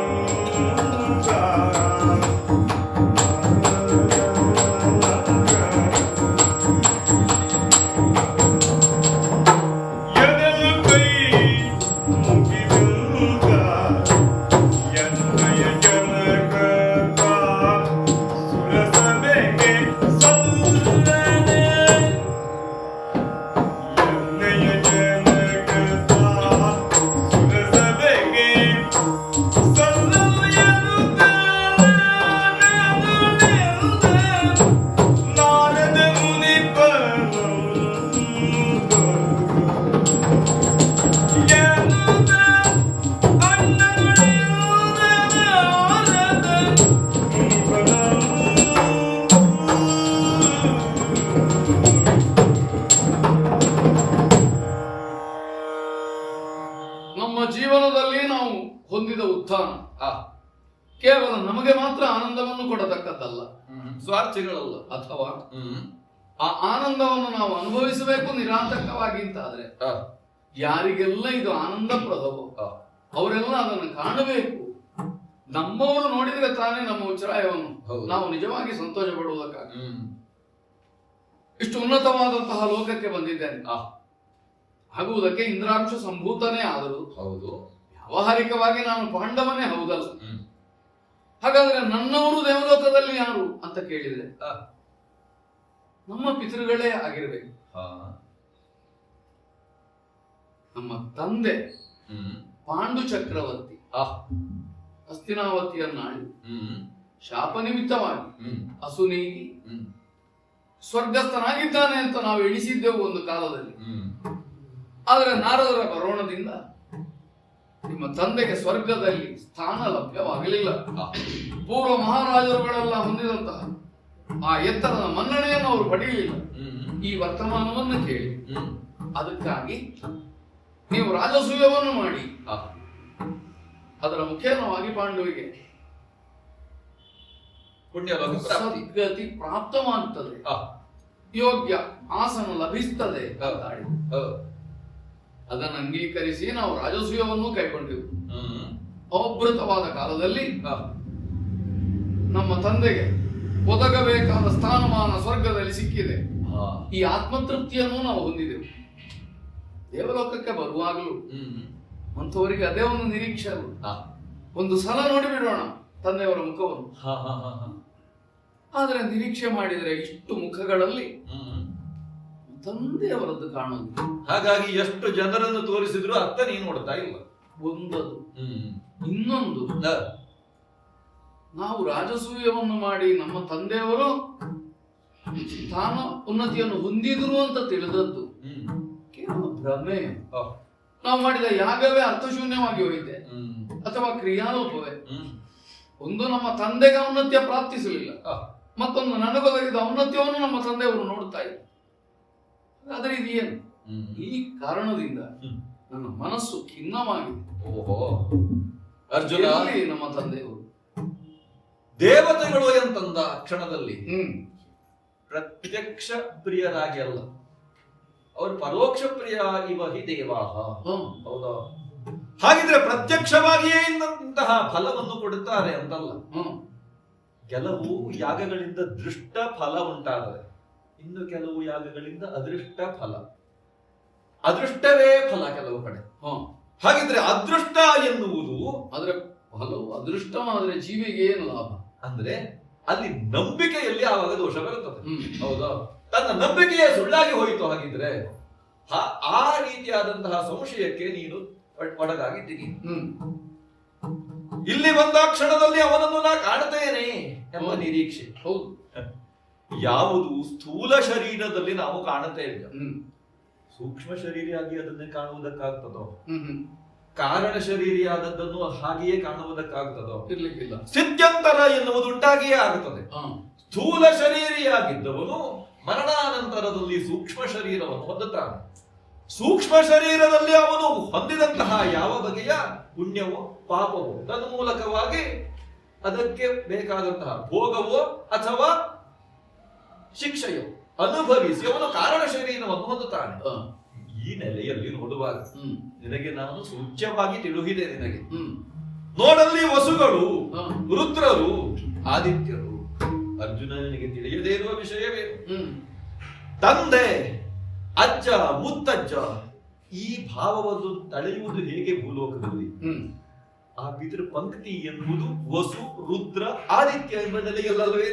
ಜೀವನದಲ್ಲಿ ನಾವು ಹೊಂದಿದ ಉತ್ಥಾನ ಕೇವಲ ನಮಗೆ ಮಾತ್ರ ಆನಂದವನ್ನು ಕೊಡತಕ್ಕದ್ದಲ್ಲ, ಸ್ವಾರ್ಥಿಗಳಲ್ಲ. ಅಥವಾ ಆ ಆನಂದವನ್ನು ನಾವು ಅನುಭವಿಸಬೇಕು ನಿರಾತಂಕವಾಗಿ ಅಂತಾದ್ರೆ ಯಾರಿಗೆಲ್ಲ ಇದು ಆನಂದಪ್ರದವೋ ಅವರೆಲ್ಲ ಅದನ್ನು ಕಾಣಬೇಕು. ನಮ್ಮವರು ನೋಡಿದ್ರೆ ತಾನೇ ನಮ್ಮ ಉಚ್ಚಾರವನ್ನು ನಾವು ನಿಜವಾಗಿ ಸಂತೋಷ ಪಡುವುದಕ್ಕಾಗಿ ಇಷ್ಟು ಉನ್ನತವಾದಂತಹ ಲೋಕಕ್ಕೆ ಬಂದಿದ್ದೇನೆ ಆಗುವುದಕ್ಕೆ ಇಂದ್ರಾಂಶ ಸಂಭೂತನೇ ಆದರೂ ಹೌದು, ವ್ಯಾವಹಾರಿಕವಾಗಿ ನಾನು ಪಾಂಡವನೇ ಹೌದಲ್ಲ. ಹಾಗಾದ್ರೆ ನನ್ನವರು ದೇವಲೋಕದಲ್ಲಿ ಯಾರು ಅಂತ ಕೇಳಿದ್ರೆ ನಮ್ಮ ಪಿತೃಗಳೇ ಆಗಿರ್ಬೇಕು. ನಮ್ಮ ತಂದೆ ಪಾಂಡು ಚಕ್ರವರ್ತಿ ಹಸ್ತಿನಾವತಿಯನ್ನಾಳಿ ಶಾಪ ನಿಮಿತ್ತವಾಗಿ ಅಸುನೀಗಿ ಸ್ವರ್ಗಸ್ಥನಾಗಿದ್ದಾನೆ ಅಂತ ನಾವು ಎಣಿಸಿದ್ದೆವು ಒಂದು ಕಾಲದಲ್ಲಿ. ಆದರೆ ನಾರದರ ಬರೋಣದಿಂದ ನಿಮ್ಮ ತಂದೆಗೆ ಸ್ವರ್ಗದಲ್ಲಿ ಸ್ಥಾನ ಲಭ್ಯವಾಗಲಿಲ್ಲ. ಪೂರ್ವ ಮಹಾರಾಜರುಗಳೆಲ್ಲ ಹೊಂದಿದಂತಹ ಆ ಎತ್ತರದ ಮನ್ನಣೆಯನ್ನು ಅವರು ಪಡೆಯಲಿಲ್ಲ. ಈ ವರ್ತಮಾನವನ್ನು ಕೇಳಿ ಅದಕ್ಕಾಗಿ ನೀವು ರಾಜಸೂಯವನ್ನು ಮಾಡಿ ಅದರ ಮುಖೇನವಾಗಿ ಪಾಂಡವಿಗೆ ಸದ್ಗತಿ ಪ್ರಾಪ್ತವಾಗುತ್ತದೆ, ಯೋಗ್ಯ ಆಸನ ಲಭಿಸುತ್ತದೆ. ಅದನ್ನು ಅಂಗೀಕರಿಸಿ ನಾವು ರಾಜಸೂಯವನ್ನು ಕೈಗೊಂಡೆವು. ಅವಭೃತವಾದ ಕಾಲದಲ್ಲಿ ನಮ್ಮ ತಂದೆಗೆ ಒದಗಬೇಕಾದ ಸ್ಥಾನಮಾನ ಸ್ವರ್ಗದಲ್ಲಿ ಸಿಕ್ಕಿದೆ. ಈ ಆತ್ಮತೃಪ್ತಿಯನ್ನು ನಾವು ಹೊಂದಿದೆವು. ದೇವಲೋಕಕ್ಕೆ ಬರುವಾಗಲೂ ಅಂಥವರಿಗೆ ಅದೇ ಒಂದು ನಿರೀಕ್ಷೆ. ಒಂದು ಸಲ ನೋಡಿಬಿಡೋಣ ತಂದೆಯವರ ಮುಖವನ್ನು. ಆದರೆ ನಿರೀಕ್ಷೆ ಮಾಡಿದರೆ ಇಷ್ಟು ಮುಖಗಳಲ್ಲಿ ತಂದೆಯವರದ್ದು ಕಾಣುವುದು. ಹಾಗಾಗಿ ಎಷ್ಟು ಜನರನ್ನು ತೋರಿಸಿದ್ರು ಅತ್ತ ನೀನು ನೋಡ್ತಾ ಇಲ್ಲ. ಒಂದದು. ಇನ್ನೊಂದು, ನಾವು ರಾಜಸೂಯವನ್ನು ಮಾಡಿ ನಮ್ಮ ತಂದೆಯವರು ಸ್ಥಾನ ಉನ್ನತಿಯನ್ನು ಹೊಂದಿದ್ರು ಅಂತ ತಿಳಿದದ್ದು ಕೇವಲ ಭ್ರಮೆ. ನಾವು ಮಾಡಿದ ಯಾಗವೇ ಅರ್ಥಶೂನ್ಯವಾಗಿ ಹೋಯಿತೆ ಅಥವಾ ಕ್ರಿಯಾಲೋಪವೇ. ಒಂದು ನಮ್ಮ ತಂದೆಗೆ ಔನ್ನತ್ಯ ಪ್ರಾಪ್ತಿಸಲಿಲ್ಲ, ಮತ್ತೊಂದು ನನಗೊದಗಿದ ಔನ್ನತ್ಯವನ್ನು ನಮ್ಮ ತಂದೆಯವರು ನೋಡ್ತಾ ಇಲ್ಲ. ಆದ್ರೆ ಇದೇನು? ಈ ಕಾರಣದಿಂದ ನನ್ನ ಮನಸ್ಸು ಖಿನ್ನವಾಗಿದೆ. ಓಹೋ ಅರ್ಜುನ, ನಮ್ಮ ತಂದೆಯವರು ದೇವತೆಗಳು ಎಂತಂದ ಕ್ಷಣದಲ್ಲಿ ಹ್ಮ್ ಪ್ರತ್ಯಕ್ಷ ಪ್ರಿಯರಾಗಿ ಅಲ್ಲ, ಅವರು ಪರೋಕ್ಷ ಪ್ರಿಯ ಇವ ಹಿ ದೇವಾಹ. ಹೌದಾ? ಹಾಗಿದ್ರೆ ಪ್ರತ್ಯಕ್ಷವಾಗಿಯೇ ಇಂತಹ ಫಲವನ್ನು ಕೊಡುತ್ತಾರೆ ಅಂತಲ್ಲ. ಕೆಲವು ಯಾಗಗಳಿಂದ ದೃಷ್ಟ ಫಲ ಉಂಟಾದರೆ, ಇನ್ನು ಕೆಲವು ಯಾಗಗಳಿಂದ ಅದೃಷ್ಟ ಫಲ, ಅದೃಷ್ಟವೇ ಫಲ ಕೆಲವು ಕಡೆ. ಹಾಗಿದ್ರೆ ಅದೃಷ್ಟ ಎನ್ನುವುದು ಆದ್ರೆ ಫಲವು ಅದೃಷ್ಟವಾದ್ರೆ ಜೀವಿಗೆ ಏನು ಲಾಭ ಅಂದ್ರೆ ಅಲ್ಲಿ ನಂಬಿಕೆಯಲ್ಲಿ ಆವಾಗ ದೋಷ ಬರುತ್ತದೆ. ಹೌದಾ? ತನ್ನ ನಂಬಿಕೆಯೇ ಸುಳ್ಳಾಗಿ ಹೋಯಿತು. ಹಾಗಿದ್ರೆ ಆ ರೀತಿಯಾದಂತಹ ಸಂಶಯಕ್ಕೆ ನೀನು ಒಳಗಾಗಿದ್ದೀನಿ. ಇಲ್ಲಿ ಬಂದ ಕ್ಷಣದಲ್ಲಿ ಅವನನ್ನು ನಾ ಕಾಣುತ್ತೇನೆ ಎಂಬ ನಿರೀಕ್ಷೆ. ಹೌದು. ಯಾವುದು ಸ್ಥೂಲ ಶರೀರದಲ್ಲಿ ನಾವು ಕಾಣುತ್ತೇವೆ, ಸೂಕ್ಷ್ಮ ಶರೀರಿಯಾಗಿ ಅದನ್ನೇ ಕಾಣುವುದಕ್ಕಾಗ್ತದೋ? ಕಾರಣ ಶರೀರಿಯಾದದ್ದನ್ನು ಹಾಗೆಯೇ ಕಾಣುವುದಕ್ಕಾಗ್ತದೋ? ಇರ್ಲಿಕ್ಕಿಲ್ಲ. ಸ್ಥಿತ್ಯಂತರ ಎನ್ನುವುದು ಉಂಟಾಗಿಯೇ ಆಗುತ್ತದೆ. ಸ್ಥೂಲ ಶರೀರಿಯಾಗಿದ್ದವನು ಮರಣಾನಂತರದಲ್ಲಿ ಸೂಕ್ಷ್ಮ ಶರೀರವನ್ನು ಹೊಂದುತ್ತಾನೆ. ಸೂಕ್ಷ್ಮ ಶರೀರದಲ್ಲಿ ಅವನು ಹೊಂದಿದಂತಹ ಯಾವ ಬಗೆಯ ಪುಣ್ಯವೋ ಪಾಪವೋ ತನ್ಮೂಲಕವಾಗಿ ಅದಕ್ಕೆ ಬೇಕಾದಂತಹ ಭೋಗವೋ ಅಥವಾ ಶಿಕ್ಷೆಯೋ ಅನುಭವಿಸಿ ಅವನು ಕಾರಣ ಶರೀರವನ್ನು ಹೊಂದುತ್ತಾನೆ. ಈ ನೆಲೆಯಲ್ಲಿ ನೋಡುವಾಗ ನಿನಗೆ ನಾನು ಸೂಚ್ಯವಾಗಿ ತಿಳಿದಿದೆ. ನಿನಗೆ ನೋಡಲ್ಲಿ ವಸುಗಳು, ರುದ್ರರು, ಆದಿತ್ಯರು. ಅರ್ಜುನನಿಗೆ ತಿಳಿಯದೇ ಇರುವ ವಿಷಯವೇನು? ತಂದೆ, ಅಜ್ಜ, ಮುತ್ತಜ್ಜ, ಈ ಭಾವವನ್ನು ತಳೆಯುವುದು ಹೇಗೆ ಭೂಲೋಕದಲ್ಲಿ? ಆ ಪಿತೃ ಪಂಕ್ತಿ ಎನ್ನುವುದು ವಸು, ರುದ್ರ, ಆದಿತ್ಯ ಎಂಬ ನೆಲೆಯಲ್ಲವೇ?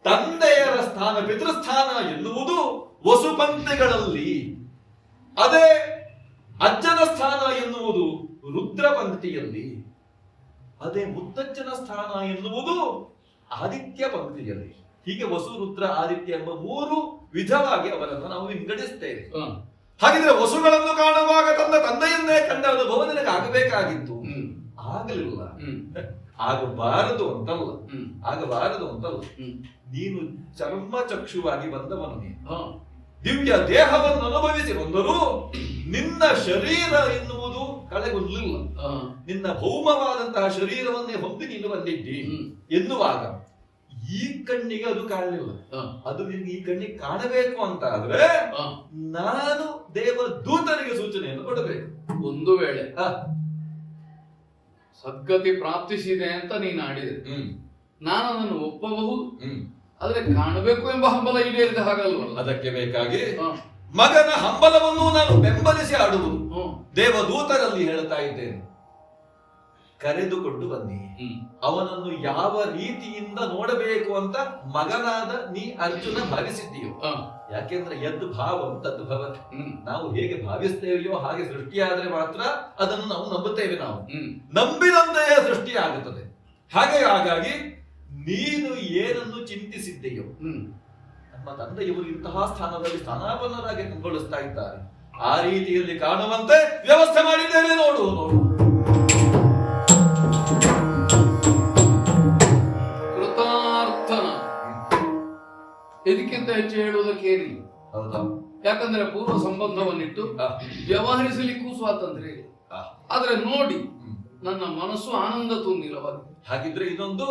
ತಂದೆಯರ ಸ್ಥಾನ ಪಿತೃಸ್ಥಾನ ಎನ್ನುವುದು ವಸು ಪಂಕ್ತಿಗಳಲ್ಲಿ, ಅದೇ ಅಜ್ಜನ ಸ್ಥಾನ ಎನ್ನುವುದು ರುದ್ರ ಪಂಕ್ತಿಯಲ್ಲಿ, ಅದೇ ಮುತ್ತಜ್ಜನ ಸ್ಥಾನ ಎನ್ನುವುದು ಆದಿತ್ಯ ಪಂಕ್ತಿಯಲ್ಲಿ. ಹೀಗೆ ವಸು, ರುದ್ರ, ಆದಿತ್ಯ ಎಂಬ 3 ವಿಧವಾಗಿ ಅವರನ್ನು ನಾವು ವಿಂಗಡಿಸ್ತೇವೆ. ಹಾಗಿದ್ರೆ ವಸುಗಳನ್ನು ಕಾಣುವಾಗ ತನ್ನ ತಂದೆಯನ್ನೇ ಕಂಡ ಅನುಭವ ನಿನಗೆ ಆಗಬೇಕಾಗಿತ್ತು. ಆಗಲಿಲ್ಲ. ಆಗಬಾರದು ಅಂತಲ್ಲ, ಆಗಬಾರದು ಅಂತಲ್ಲ. ನೀನು ಚರ್ಮ ಚಕ್ಷುವಾಗಿ ಬಂದವನು. ನೀನು ದಿವ್ಯ ದೇಹವನ್ನು ಅನುಭವಿಸಿ ಬಂದರೂ ನಿನ್ನ ಶರೀರ ಎನ್ನುವುದು ಕಳೆಗೊಳ್ಳಲಿಲ್ಲ. ನಿನ್ನ ಭೌಮವಾದಂತಹ ಶರೀರವನ್ನೇ ಹೊಂದಿ ನೀನು ಬಂದಿದ್ದಿ ಎನ್ನುವಾಗ ಈ ಕಣ್ಣಿಗೆ ಅದು ಕಾಣಲಿಲ್ಲ. ಅದು ನಿನ್ಗೆ ಈ ಕಣ್ಣಿಗೆ ಕಾಣಬೇಕು ಅಂತ ಆದ್ರೆ ನಾನು ದೇವದೂತನಿಗೆ ಸೂಚನೆಯನ್ನು ಕೊಡಬೇಕು. ಒಂದು ವೇಳೆ ಸದ್ಗತಿ ಪ್ರಾಪ್ತಿಸಿದೆ ಅಂತ ನೀನು ಆಡಿದೆ, ನಾನು ಅದನ್ನು ಒಪ್ಪಬಹುದು. ಆದ್ರೆ ಕಾಣಬೇಕು ಎಂಬ ಹಂಬಲ ಈಡೇರಿದ ಹಾಗಲ್ವಲ್ಲ. ಅದಕ್ಕೆ ಬೇಕಾಗಿ ಮಗನ ಹಂಬಲವನ್ನು ನಾನು ಬೆಂಬಲಿಸಿ ಆಡುವುದು. ದೇವದೂತರಲ್ಲಿ ಹೇಳ್ತಾ ಇದ್ದೇನೆ, ಕರೆದುಕೊಂಡು ಬನ್ನಿ. ಅವನನ್ನು ಯಾವ ರೀತಿಯಿಂದ ನೋಡಬೇಕು ಅಂತ ಮಗನಾದ ನೀ ಅರ್ಜುನ ಭಾವಿಸಿದ್ದೀಯೋ. ಯಾಕೆಂದ್ರೆ ಯದ್ ಭಾವಂ ತದ್ ಭವತಿ. ನಾವು ಹೇಗೆ ಭಾವಿಸ್ತೇವೆಯೋ ಹಾಗೆ ಸೃಷ್ಟಿಯಾದ್ರೆ ಮಾತ್ರ ಅದನ್ನು ನಾವು ನಂಬುತ್ತೇವೆ. ನಾವು ನಂಬಿದಂತೆಯೇ ಸೃಷ್ಟಿ ಆಗುತ್ತದೆ. ಹಾಗಾಗಿ ನೀನು ಏನನ್ನು ಚಿಂತಿಸಿದ್ದೆಯೋ, ನಮ್ಮ ತಂದೆಯವರು ಇಂತಹ ಸ್ಥಾನದಲ್ಲಿ ಸ್ಥಾನಾಪನ್ನರಾಗಿ ಕಂಗೊಳಿಸ್ತಾ ಇದ್ದಾರೆ, ಆ ರೀತಿಯಲ್ಲಿ ಕಾಣುವಂತೆ ವ್ಯವಸ್ಥೆ ಮಾಡಿದ್ದೇನೆ. ನೋಡು ನೋಡು. ಕೃತಾರ್ಥನ ಇದಕ್ಕಿಂತ ಹೆಚ್ಚು ಹೇಳುವುದಕ್ಕೇನಿಲ್ಲ. ಹೌದಾ? ಯಾಕಂದ್ರೆ ಪೂರ್ವ ಸಂಬಂಧವನ್ನಿಟ್ಟು ವ್ಯವಹರಿಸಲಿಕ್ಕೂ ಸ್ವಾತಂತ್ರ್ಯ ಇಲ್ಲ. ಆದ್ರೆ ನೋಡಿ, ನನ್ನ ಮನಸ್ಸು ಆನಂದ ತುಂಬಿರವಾಗಿದೆ. ಹಾಗಿದ್ರೆ ಇದೊಂದು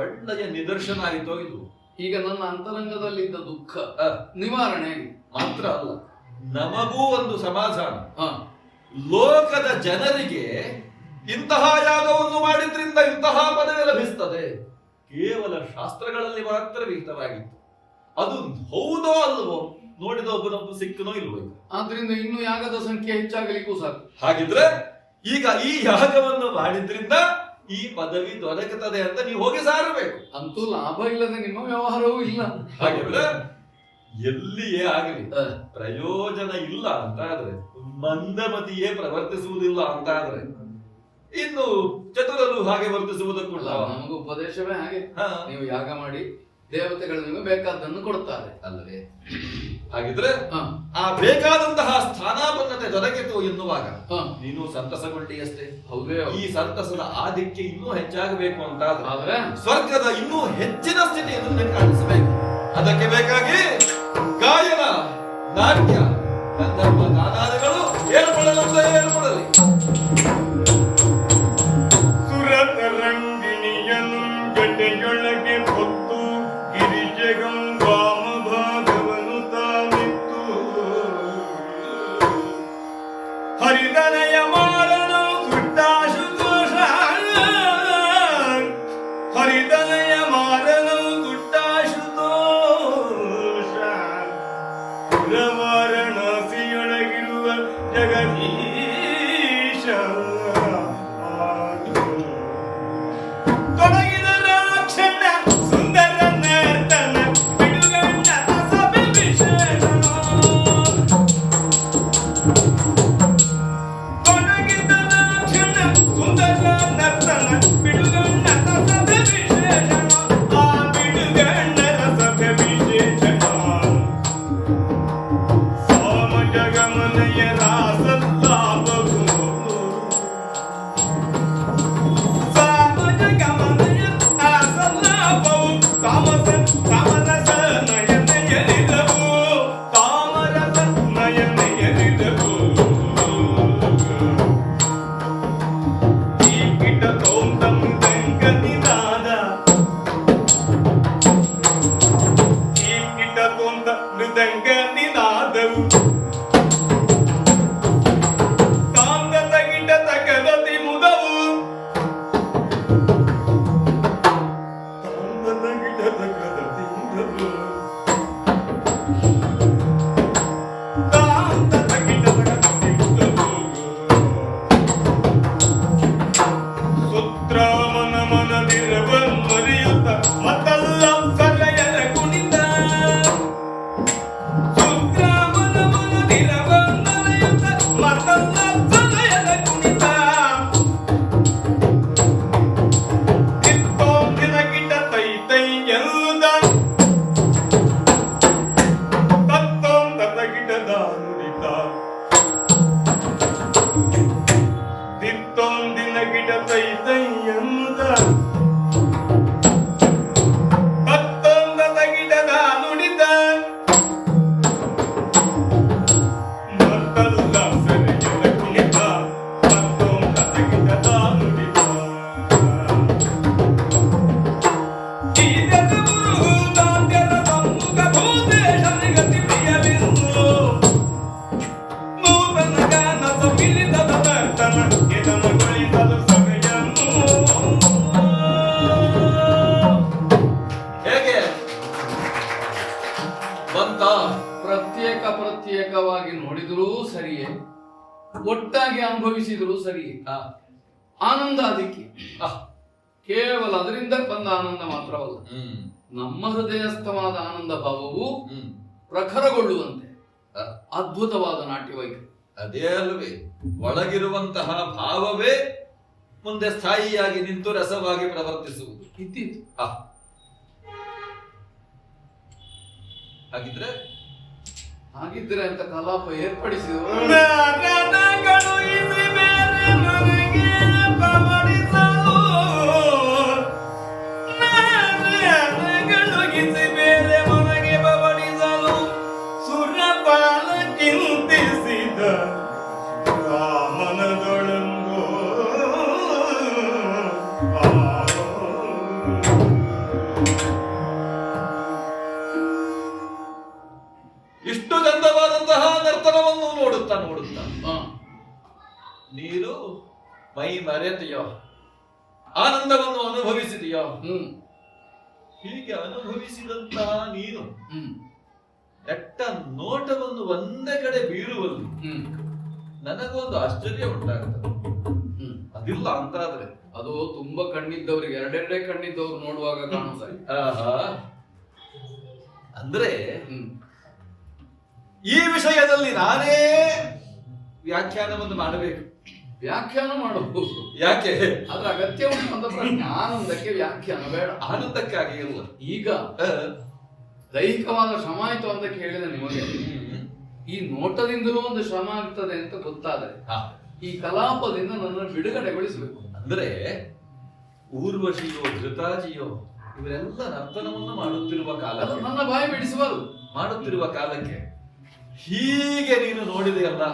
ಒಳ್ಳೆಯ ನಿದರ್ಶನ ಆಯಿತೋ ಇದು. ಈಗ ನನ್ನ ಅಂತರಂಗದಲ್ಲಿದ್ದ ದುಃಖ ನಿವಾರಣೆ ಮಾತ್ರ ಅಲ್ಲ, ನಮಗೂ ಒಂದು ಸಮಾಧಾನ. ಲೋಕದ ಜನರಿಗೆ ಇಂತಹ ಯಾಗವನ್ನು ಮಾಡಿದ್ರಿಂದ ಇಂತಹ ಪದವಿ ಲಭಿಸ್ತದೆ, ಕೇವಲ ಶಾಸ್ತ್ರಗಳಲ್ಲಿ ಮಾತ್ರ ವಿಹಿತವಾಗಿತ್ತು. ಅದು ಹೌದೋ ಅಲ್ವೋ ನೋಡಿದ ಒಬ್ಬನೊಬ್ಬ ಸಿಕ್ಕನೋ ಇಲ್ವೋ. ಆದ್ರಿಂದ ಇನ್ನು ಯಾಗದ ಸಂಖ್ಯೆ ಹೆಚ್ಚಾಗಲಿಕ್ಕೂ ಸಾಕು. ಹಾಗಿದ್ರೆ ಈಗ ಈ ಯಾಗವನ್ನು ಮಾಡಿದ್ರಿಂದ ಈ ಪದವಿ ದೊರಕುತ್ತದೆ ಅಂತ ನೀವು ಹೋಗಿ ಸಾರಬೇಕು. ಅಂತೂ ಲಾಭ ಇಲ್ಲದೆ ನಿಮ್ಮ ವ್ಯವಹಾರವೂ ಇಲ್ಲ. ಹಾಗಿದ್ರೆ ಎಲ್ಲಿಯೇ ಆಗಲಿ ಪ್ರಯೋಜನ ಇಲ್ಲ ಅಂತ ಆದ್ರೆ, ಮಂದಮತಿಯೇ ಪ್ರವರ್ತಿಸುವುದಿಲ್ಲ ಅಂತ ಆದ್ರೆ, ಇನ್ನು ಚತುರರು ಹಾಗೆ ವರ್ತಿಸುವುದಕ್ಕುಂಟ. ನಮಗೂ ಉಪದೇಶವೇ ಹಾಗೆ. ನೀವು ಯಾಗ ಮಾಡಿ ದೇವತೆಗಳು ನಿಮಗೆ ಬೇಕಾದನ್ನು ಕೊಡುತ್ತಾರೆ ಅಲ್ಲವೇ? ಹಾಗಿದ್ರೆ ಆ ಬೇಕಾದಂತಹ ಸ್ಥಾನಾಪನ್ನತೆ ದೊರಕಿತು ಎನ್ನುವಾಗ ನೀನು ಸಂತಸಗೊಂಡಿಯಷ್ಟೇ. ಹೌದೇ? ಈ ಸಂತಸದ ಆಧಿಕ್ಯ ಇನ್ನೂ ಹೆಚ್ಚಾಗಬೇಕು ಅಂತ ಆದ್ರೆ ಸ್ವರ್ಗದ ಇನ್ನೂ ಹೆಚ್ಚಿನ ಸ್ಥಿತಿಯನ್ನು ನಿನಗೆ ಕಾಣಿಸಬೇಕು. ಅದಕ್ಕೆ ಬೇಕಾಗಿ ಗಾಯನ, ನಾಟ್ಯ, ಗಂಧರ್ವ ಗಾನಾದಿಗಳು ಏರ್ಪಡಲಂತ ಏರ್ಪಡಲಿ. ಸುರತರಂಗಿಣಿಯನ್ನು ಹರಿದನಯ ಮಾರಣ ಸುಟ್ಟಾಶುತೋಷ ಹರಿದನಯ ಮಾರಣ ಸುಟ್ಟಾಶುತೋಷ ವಾರಣಾಸಿಯೊಳಗಿರುವ ಜಗದೀಶ ತೊಡಗಿದ ರಾಕ್ಷಣ ಸುಂದರ ನರ್ತನ ಬಿಡುಗಣ್ಣ ಸಭೆ ವಿಶೇಷಣ ತೊಡಗಿದ ರಾಕ್ಷಣ ಸುಂದರ ನರ್ತನ ಬಿಡುಗಣ್ಣ ಸಭೆ ವಿಶೇಷಣ ಆ ಬಿಡುಗಣ್ಣರ ಸಭೆ ವಿಶೇಷಣ ಸೋಮ ಜಗಮನಯ ರಾಸಲ್ಲಾಭವು ಮೃದಂಗನಿನಾದವು ತಾಂಗದ ಗಿಡ ತಗದತಿ ಮುದವು ತಾಂಗದ ಗಿಡ ತಗದತಿ ಮುದವು ತಾಂಗದ ಗಿಡ ತಗದತಿ ಮುದವು ಸುತ್ರಾಮನ ಮನದಿರಬಲ್ಲರಿಯುತ್ತ ಮತ್ತಲ್ಲ ಸಲಯದ ಕುಣಿತ ಸುತ್ರಾಮನ ಮನದಿರಬಲ್ಲರಿಯುತ್ತ ಮತ್ತಲ್ಲ ಸಲಯದ ಕುಣಿತ ತಿತ್ತೋಂದಿನ ಗಿಡ ತೈ ತೈ ಎಲ್ಲುದ ತತ್ತೋಂದದ ಗಿಡದ ನುಡಿತ ತಿತ್ತೋಂದಿನ ಗಿಡ ತೈ ತೈ ಎನ್ನುದ ತತ್ತೋಂದದ ಗಿಡದ ನುಡಿತ ಮತ್ತಲ್ಲ ಸರಿಯದ ಕುಣಿತ ತತ್ತೋಂದದ ಗಿಡದ ನುಡಿತ ಈದದ ಮುರುಹುದಾದ್ಯದ ಸಮ್ಮುಖ ಭೂತೇಶನಿಗತಿ ಪ್ರಿಯವಿಂದು ನೂತನ ಗಾನ ಸಮಿಲಿತದ ನರ್ತನ ಇದಮಗೊಳಿಸಲು ಸಭೆಯನ್ನು ಹೇಗೆ ಬಂತ? ಪ್ರತ್ಯೇಕವಾಗಿ ನೋಡಿದರೂ ಸರಿಯೇ, ಒಟ್ಟಾಗಿ ಅನುಭವಿಸಿದರೂ ಸರಿಯೇ. ಆನಂದ ಅದಕ್ಕೆ ಕೇವಲ ಅದರಿಂದ ಬಂದ ಆನಂದ ಮಾತ್ರವಲ್ಲ, ನಮ್ಮ ಹೃದಯಸ್ಥವಾದ ಆನಂದ ಭಾವವು ಪ್ರಖರಗೊಳ್ಳುವಂತೆ ಅದ್ಭುತವಾದ ನಾಟ್ಯವೈಖರಿ. ಅದೇ ಅಲ್ವೇ, ಒಳಗಿರುವಂತಹ ಭಾವವೇ ಮುಂದೆ ಸ್ಥಾಯಿಯಾಗಿ ನಿಂತು ರಸವಾಗಿ ಪ್ರವರ್ತಿಸುವುದು. ಇದ್ದಿತ್ತು. ಹಾಗಿದ್ರೆ ಅಂತ ಕಲಾಪ ಏರ್ಪಡಿಸಿದರು. ನಾರದಗಳು ಇಸಿ ಬೇರೆ ಮನೆಗೆ ಪವಡಿಸಲು ನಾರದಗಳು ಇಸಿ ಬೇರೆ ಮನೆಗೆ ಪವಡಿಸಲು ಸುರಪಾಲ ಚಿಂತಿಸಿದ ಮನದೊಳಂಗೋ ಇಷ್ಟು ಚಂದವಾದಂತಹ ನರ್ತನವನ್ನು ನೋಡುತ್ತಾ ನೀನು ಮೈ ಮರೆತೆಯೋ, ಆನಂದವನ್ನು ಅನುಭವಿಸಿದೆಯೋ. ಹೀಗೆ ಅನುಭವಿಸಿದಂತಹ ನೀನು ಎಟ್ಟ ನೋಟವನ್ನು ಒಂದೇ ಕಡೆ ಬೀರುವಲ್ಲಿ ನನಗೊಂದು ಆಶ್ಚರ್ಯ ಉಂಟಾಗುತ್ತದೆ. ಅದಿಲ್ಲ ಅಂತಾದ್ರೆ ಅದು ತುಂಬಾ ಕಣ್ಣಿದ್ದವರಿಗೆ, ಎರಡೆರಡೇ ಕಣ್ಣಿದ್ದವ್ರು ನೋಡುವಾಗ ಕಾಣುತ್ತಾರೆ. ಅಂದ್ರೆ ಈ ವಿಷಯದಲ್ಲಿ ನಾನೇ ವ್ಯಾಖ್ಯಾನವನ್ನು ಮಾಡಬೇಕು. ವ್ಯಾಖ್ಯಾನ ಮಾಡಬಹುದು, ಯಾಕೆ? ಅದ್ರ ಅಗತ್ಯ ಉಂಟು ಅಂತ ಪ್ರಶ್ನೆ. ಆನಂದಕ್ಕೆ ವ್ಯಾಖ್ಯಾನ ಬೇಡ, ಆನಂದಕ್ಕಾಗಿ ಇಲ್ಲ. ಈಗ ದೈಹಿಕವಾದ ಶ್ರಮ ಆಯ್ತು ಅಂತ ಕೇಳಿದ ನಿಮಗೆ, ಈ ನೋಟದಿಂದಲೂ ಒಂದು ಶ್ರಮ ಆಗ್ತದೆ ಅಂತ ಗೊತ್ತಾದರೆ ಈ ಕಲಾಪದಿಂದ ನನ್ನನ್ನು ಬಿಡುಗಡೆಗೊಳಿಸಬೇಕು. ಅಂದ್ರೆ ಊರ್ವಶಿಯೋ ಧೃತಾಜಿಯೋ ಇವರೆಲ್ಲ ನರ್ತನವನ್ನು ಮಾಡುತ್ತಿರುವ ಕಾಲ, ನನ್ನ ಬಾಯಿ ಬಿಡಿಸುವರು ಮಾಡುತ್ತಿರುವ ಕಾಲಕ್ಕೆ ಹೀಗೆ ನೀನು ನೋಡಿದೆಯಲ್ಲ,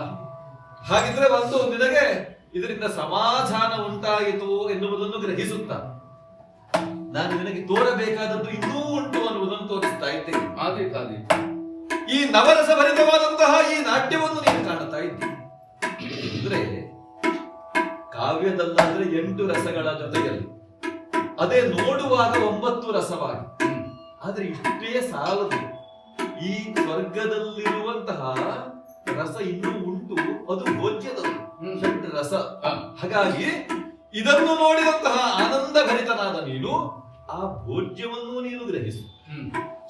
ಹಾಗಿದ್ರೆ ಒಂದು ನಿನಗೆ ಇದರಿಂದ ಸಮಾಧಾನ ಉಂಟಾಯಿತು ಎನ್ನುವುದನ್ನು ಗ್ರಹಿಸುತ್ತ ನಾನು ನಿನಗೆ ತೋರಬೇಕಾದದ್ದು ಇನ್ನೂ ಉಂಟು ಅನ್ನುವುದನ್ನು ತೋರಿಸ್ತಾ ಇದ್ದೇನೆ. ಈ ನವರಸ ಭರಿತವಾದಂತಹ ಈ ನಾಟ್ಯವನ್ನು ನೀನು ಕಾಣುತ್ತಾ ಇದ್ದೀನಿ. ಅಂದ್ರೆ ಕಾವ್ಯದಲ್ಲಾದ್ರೆ 8 ರಸಗಳ ಜೊತೆಯಲ್ಲಿ ಅದೇ ನೋಡುವಾಗ 9 ರಸವಾಗಿ. ಆದ್ರೆ ಇಷ್ಟೇ ಸಾಲದು, ಈ ಸ್ವರ್ಗದಲ್ಲಿರುವಂತಹ ರಸ ಇನ್ನೂ ಉಂಟು, ಅದು ಭೋಜ್ಯದದು ಷಡ್ ರಸ. ಹಾಗಾಗಿ ಇದನ್ನು ನೋಡಿದಂತಹ ಆನಂದ ಭರಿತನಾದ ನೀನು ಆ ಭೋಜ್ಯವನ್ನು ನೀನು ಗ್ರಹಿಸು,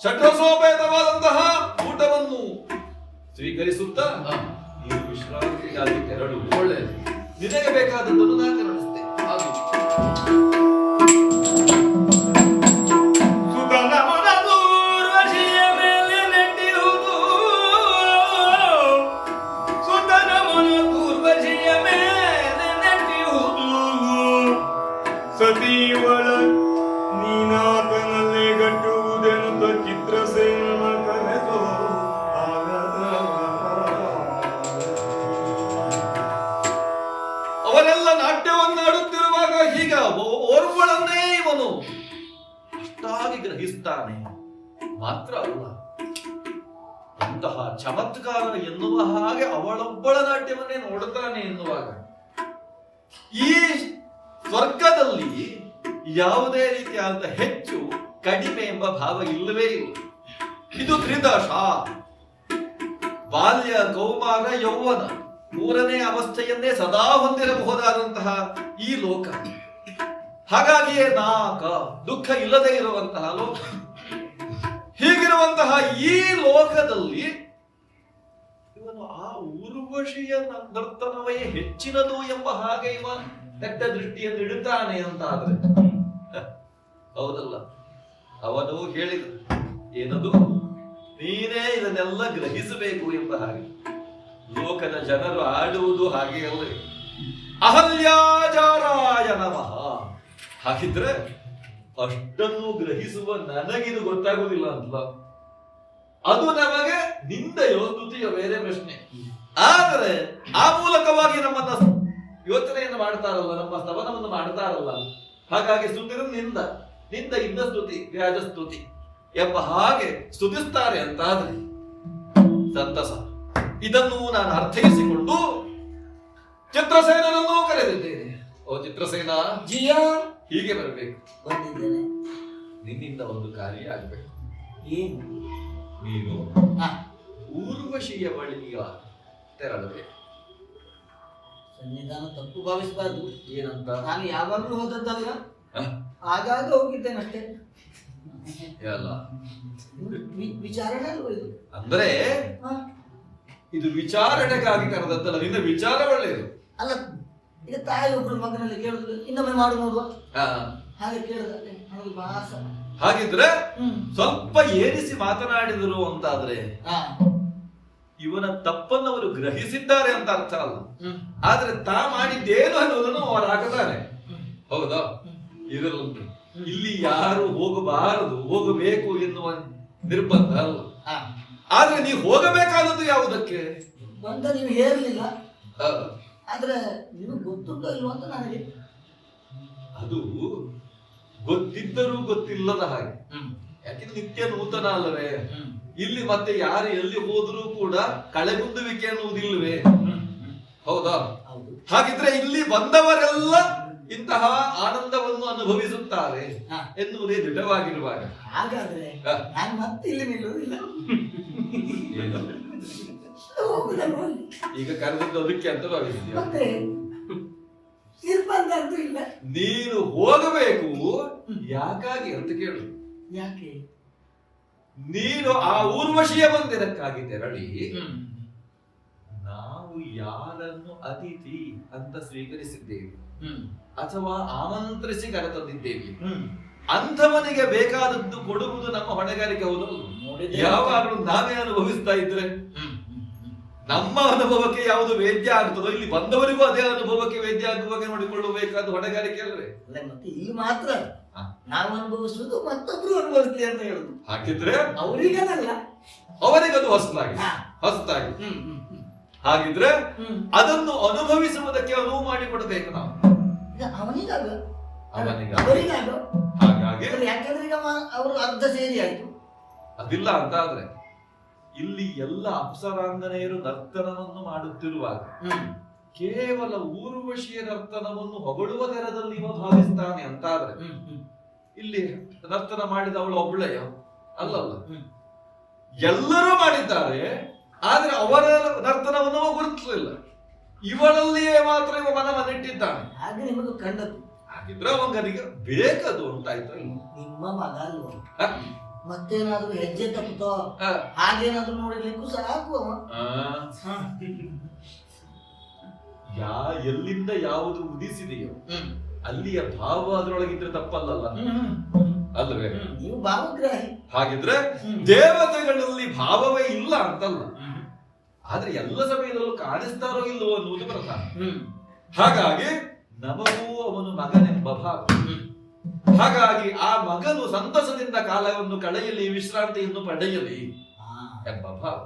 ಷಡ್ರಸೋಪೇತವಾದಂತಹ ಊಟವನ್ನು ಸ್ವೀಕರಿಸುತ್ತಾ ನೀನು ವಿಶ್ರಾಂತಿಗಾಗಿ ತೆರಳು. ಒಳ್ಳೆಯದು. ನಿನಗೆ ಬೇಕಾದದ್ದನ್ನು ನಾ ಕರುಣಿಸ್ತೇನೆ. ಸುತನ ಮನದೂರ್ವಶಿಯ ಮೇಲೆ ನೆಟ್ಟಿರುವುದು, ಸುತನ ಮನದೂರ್ವಶಿಯ ಮೇಲೆ ನೆಟ್ಟಿರುವುದು, ಸತಿಯವಳ ನೀನಾತನಲ್ಲೇ ಗಟ್ಟುವುದೆಂದು ಚಿತ್ರಸೇನ ಕರೆದು ಅವರೆಲ್ಲ ನಾಟ್ಯವನ್ನಾಡುತ್ತಿರುವಾಗ ಹೀಗ ಓರ್ವಳನ್ನೇ ಇವನು ಅಷ್ಟಾಗಿ ಗ್ರಹಿಸ್ತಾನೆ. ಮಾತ್ರ ಅಲ್ಲ, ಅಂತಹ ಚಮತ್ಕಾರ ಎನ್ನುವ ಹಾಗೆ ಅವಳೊಬ್ಬಳ ನಾಟ್ಯವನ್ನೇ ನೋಡುತ್ತಾನೆ ಎನ್ನುವಾಗ ಈ ಸ್ವರ್ಗದಲ್ಲಿ ಯಾವುದೇ ರೀತಿಯಾದ ಹೆಚ್ಚು ಕಡಿಮೆ ಎಂಬ ಭಾವ ಇಲ್ಲವೇ ಇಲ್ಲ. ಇದು ತ್ರಿದಶ, ಬಾಲ್ಯ, ಕೌಮಾರ, ಯೌವನ, 3ನೇ ಅವಸ್ಥೆಯನ್ನೇ ಸದಾ ಹೊಂದಿರಬಹುದಾದಂತಹ ಈ ಲೋಕ. ಹಾಗಾಗಿಯೇ ನಾಕ ದುಃಖ ಇಲ್ಲದೆ ಇರುವಂತಹ ಲೋಕ. ಹೀಗಿರುವಂತಹ ಈ ಲೋಕದಲ್ಲಿ ಇವನು ಆ ಊರ್ವಶಿಯ ನರ್ತನವೇ ಹೆಚ್ಚಿನದು ಎಂಬ ಹಾಗೆ ಇವ ಕೆಟ್ಟ ದೃಷ್ಟಿಯನ್ನು ಇಡುತ್ತಾನೆ ಅಂತ ಆದ್ರೆ ಹೌದಲ್ಲ. ಅವನು ಹೇಳಿದ ಏನದು, ನೀನೇ ಇದನ್ನೆಲ್ಲ ಗ್ರಹಿಸಬೇಕು ಎಂಬ ಹಾಗೆ. ಲೋಕದ ಜನರು ಆಡುವುದು ಹಾಗೆ ಅಲ್ಲವೇ? ಅಹಲ್ಯಾಜಾರಾಯ ನಮಃ. ಹಾಗಿದ್ರೆ ಅಷ್ಟನ್ನು ಗ್ರಹಿಸುವ ನನಗಿದು ಗೊತ್ತಾಗುವುದಿಲ್ಲ ಅಂತ, ಅದು ನಮಗೆ ನಿಂದೆಯೋ ಸ್ತುತಿಯೋ ಬೇರೆ ಪ್ರಶ್ನೆ. ಆದರೆ ಆ ಮೂಲಕವಾಗಿ ನಮ್ಮನ್ನ ಯೋಚನೆಯನ್ನು ಮಾಡ್ತಾರಲ್ಲ, ನಮ್ಮ ಸ್ತವನವನ್ನು ಮಾಡ್ತಾರಲ್ಲ, ಹಾಗಾಗಿ ಸ್ತುತಿರು ನಿಂದ ಇಂದ ಸ್ತುತಿ ವ್ಯಾಜ ಸ್ತುತಿ ಎಂಬ ಹಾಗೆ ಸ್ತುತಿಸ್ತಾರೆ ಅಂತಾದ್ರೆ ಸಂತಸ. ಇದನ್ನು ನಾನು ಅರ್ಥೈಸಿಕೊಂಡು ಚಿತ್ರಸೇನನನ್ನೂ ಕರೆದಿದ್ದೇನೆ. ಓ ಚಿತ್ರಸೇನ, ಜಿಯಾ ಹೀಗೆ ಬರಬೇಕು. ಬಂದಿದ್ದೇನೆ. ನಿನ್ನಿಂದ ಒಂದು ಕಾರ್ಯ ಆಗ್ಬೇಕು. ಏನು? ನೀನು ಊರ್ವಶಿಯ ಬಳಿಯ ತೆರಳಬೇಕು. ಸನ್ನಿಧಾನ ತಪ್ಪು ಭಾವಿಸಬಾರ್ದು. ಏನಂತ? ನಾನು ಯಾವಾಗಲೂ ಹೋದದ್ದಲ್ಲ, ಹ? ಆಗಾಗ ಹೋಗಿದ್ದೇನೆ ಅಷ್ಟೇ. ಅಲ್ಲ, ವಿಚಾರಣೆ ಅಲ್ವ ಇದು? ಅಂದ್ರೆ ಹ? ಇದು ವಿಚಾರಣೆಗಾಗಿ ಕರೆದದ್ದಲ್ಲ, ನಿನ್ನ ವಿಚಾರ ಒಳ್ಳೆಯದು. ಅಲ್ಲ, ಈಗ ತಾಯಿ ಒಬ್ರು ಮಗನಲ್ಲಿ ಕೇಳುದು, ಇನ್ನೊಮ್ಮೆ ಮಾಡು ನೋಡುವ ಹಾ. ಹಾಗೆ ಕೇಳಿದ್ರೆ ನನಗೆ ಭಾಸ. ಹಾಗಿದ್ರೆ ಸ್ವಲ್ಪ ಏರಿಸಿ ಮಾತನಾಡಿದರು ಅಂತಾದ್ರೆ ಹಾ. ಇವನ ತಪ್ಪನ್ನು ಅವರು ಗ್ರಹಿಸಿದ್ದಾರೆ ಅಂತ ಅರ್ಥ ಅಲ್ಲ. ಆದ್ರೆ ತಾ ಮಾಡಿದ್ದೇನು ಅನ್ನೋದನ್ನು ಅವರು ಹಾಕುತ್ತಾರೆ. ಹೌದಾ? ಇರಲಂತೆ ಇಲ್ಲಿ ಯಾರು ಹೋಗಬಾರದು, ಹೋಗಬೇಕು ಎನ್ನುವ ನಿರ್ಬಂಧ ಅಲ್ಲ. ಆದ್ರೆ ನೀವು ಹೋಗಬೇಕಾದದ್ದು ಯಾವುದಕ್ಕೆ? ಬಂದ ನೀವು ಹೇರಲಿಲ್ಲ, ಆ, ಆದ್ರೆ ನೀವು ಗೊತ್ತುಂಟೋ ಇಲ್ವೋ ಅಂತ ನನಗೆ. ಅದು ಗೊತ್ತಿದ್ದರೂ ಗೊತ್ತಿಲ್ಲದ ಹಾಗೆ. ಯಾಕೆಂದ್ರೆ ನಿತ್ಯ ನೂತನ ಅಲ್ಲವೇ? ಇಲ್ಲಿ ಮತ್ತೆ ಯಾರು ಎಲ್ಲಿ ಹೋದರೂ ಕೂಡ ಕಳೆಗುಂದುವಿಕೆ ಅನ್ನುವುದಿಲ್ಲವೇ? ಹೌದಾ? ಹಾಗಿದ್ರೆ ಇಲ್ಲಿ ಬಂದವರೆಲ್ಲ ಇಂತಹ ಆನಂದವನ್ನು ಅನುಭವಿಸುತ್ತಾರೆ ಎನ್ನುವುದೇ ದೃಢವಾಗಿರುವಾಗ ಹಾಗಾದ್ರೆ ನಾನು ಮತ್ತೆ ಇಲ್ಲಿ ನಿಲ್ಲುವುದಿಲ್ಲ. ಏನು? ಹೋಗುದಲ್ವ ಅಲ್ಲಿ? ಈಗ ಕರೆದದ್ದು ಅದಕ್ಕೆ ಅಂತ ಭಾವಿಸಿದ್ಯಾ? ಮತ್ತೆ ನಿರ್ಬಂಧ ಅಂತೂ ಇಲ್ಲ. ನೀನು ಹೋಗಬೇಕು, ಯಾಕಾಗಿ ಅಂತ ಕೇಳು. ಯಾಕೆ? ನೀನು ಆ ಊರ್ವಶಿಯ ಮಂದಿರಕ್ಕಾಗಿ ತೆರಳಿ ನಾವು ಯಾರನ್ನು ಅತಿಥಿ ಅಂತ ಸ್ವೀಕರಿಸಿದ್ದೇವೆ ಅಥವಾ ಆಮಂತ್ರಿಸಿ ಕರೆತಂದಿದ್ದೇವೆ, ಅಂಥವನಿಗೆ ಬೇಕಾದದ್ದು ಕೊಡುವುದು ನಮ್ಮ ಹೊಣೆಗಾರಿಕೆ. ಹೌದಲ್ಲ? ಯಾವಾಗಲೂ ನಾವೇ ಅನುಭವಿಸ್ತಾ ಇದ್ರೆ ನಮ್ಮ ಅನುಭವಕ್ಕೆ ಯಾವುದು ವೇದ್ಯ ಆಗ್ತದೋ, ಇಲ್ಲಿ ಬಂದವರಿಗೂ ಅದೇ ಅನುಭವಕ್ಕೆ ವೇದ್ಯ ಆಗುವಾಗ ನೋಡಿಕೊಳ್ಳಬೇಕಾದ ಹೊಣೆಗಾರಿಕೆ ಅಲ್ವೇ? ಅಲ್ಲ, ಮತ್ತೆ ಇಲ್ಲಿ ಮಾತ್ರ ನಾವು ಅನುಭವಿಸುವುದು ಮತ್ತೊಬ್ರು ಅನುಭವಿಸ್ಲಿ ಅಂತ ಹೇಳುದು. ಹಾಗಿದ್ರೆ ಅವರಿಗದಲ್ಲ, ಅವರಿಗದು ಹೊಸದಾಗಿ ಹೊಸದಾಗಿ. ಹಾಗಿದ್ರೆ ಅದನ್ನು ಅನುಭವಿಸುವುದಕ್ಕೆ ಅನುವು ಮಾಡಿಕೊಡ್ಬೇಕು ನಾವು. ಈಗ ಅವನಿಗಾಗ ಅವನಿಗಾಗ. ಅವರಿಗಾಗ. ಹಾಗಾಗಿ ಯಾಕೆಂದ್ರೆ ಈಗ ಅವರು ಅರ್ಧ ಸೇರಿ ಆಯ್ತು. ಅದಿಲ್ಲ ಅಂತ ಆದ್ರೆ ಇಲ್ಲಿ ಎಲ್ಲ ಅಪ್ಸರಾಂಗನೆಯರು ನರ್ತನವನ್ನು ಮಾಡುತ್ತಿರುವಾಗ ಕೇವಲ ಊರ್ವಶಿಯ ನರ್ತನವನ್ನು ಹೊಗಳುವ ತೆರದಲ್ಲಿ ಇವ ಭಾವಿಸ್ತಾನೆ ಅಂತಾದ್ರೆ ಇಲ್ಲಿ ನರ್ತನ ಮಾಡಿದವಳು ಒಬ್ಬಳೆಯ ಅಲ್ಲಲ್ಲ, ಎಲ್ಲರೂ ಮಾಡಿದ್ದಾರೆ. ಆದ್ರೆ ಅವರ ನರ್ತನವನ್ನು ಅವ ಗುರುತಿಸಲಿಲ್ಲ. ಇವಳಲ್ಲಿಯೇ ಮಾತ್ರ ಇವ ಮನವನ್ನಿಟ್ಟಿದ್ದಾನೆ. ಹಾಗೆ ನಿಮಗೆ ಕಂಡದ್ದು. ಹಾಗಿದ್ರೆ ಅವನಿಗೆ ಬೇಕದು ಅಂತಾಯ್ತು. ನಿಮ್ಮ ಮಗ ಅಲ್ವ, ಮತ್ತೇನಾದ್ರೂ ಹೆಜ್ಜೆ ತಪ್ಪುತ್ತೋ ಹಾಗೇನಾದ್ರೂ ನೋಡಿರ್ಲಿಕ್ಕೂ ಸಾಕು ಅವ. ಎಲ್ಲಿಂದ ಯಾವುದು ಉದಿಸಿದೆಯೋ ಅಲ್ಲಿಯ ಭಾವ ಅದರೊಳಗಿದ್ರೆ ತಪ್ಪಲ್ಲಲ್ಲ, ಅಲ್ವೇ? ನೀವು ಭಾವಗ್ರಾಹಿ. ಹಾಗಿದ್ರೆ ದೇವತೆಗಳಲ್ಲಿ ಭಾವವೇ ಇಲ್ಲ ಅಂತಲ್ಲ, ಆದ್ರೆ ಎಲ್ಲ ಸಮಯದಲ್ಲೂ ಕಾಣಿಸ್ತಾರೋ ಇಲ್ಲವೋ ಅನ್ನುವುದು ಪ್ರಧಾನ. ಹಾಗಾಗಿ ನಮಗೂ ಅವನು ಮಗನೆಂಬ ಭಾವ. ಹಾಗಾಗಿ ಆ ಮಗನು ಸಂತಸದಿಂದ ಕಾಲವನ್ನು ಕಳೆಯಲಿ, ವಿಶ್ರಾಂತಿಯನ್ನು ಪಡೆಯಲಿ ಎಂಬ ಭಾವ.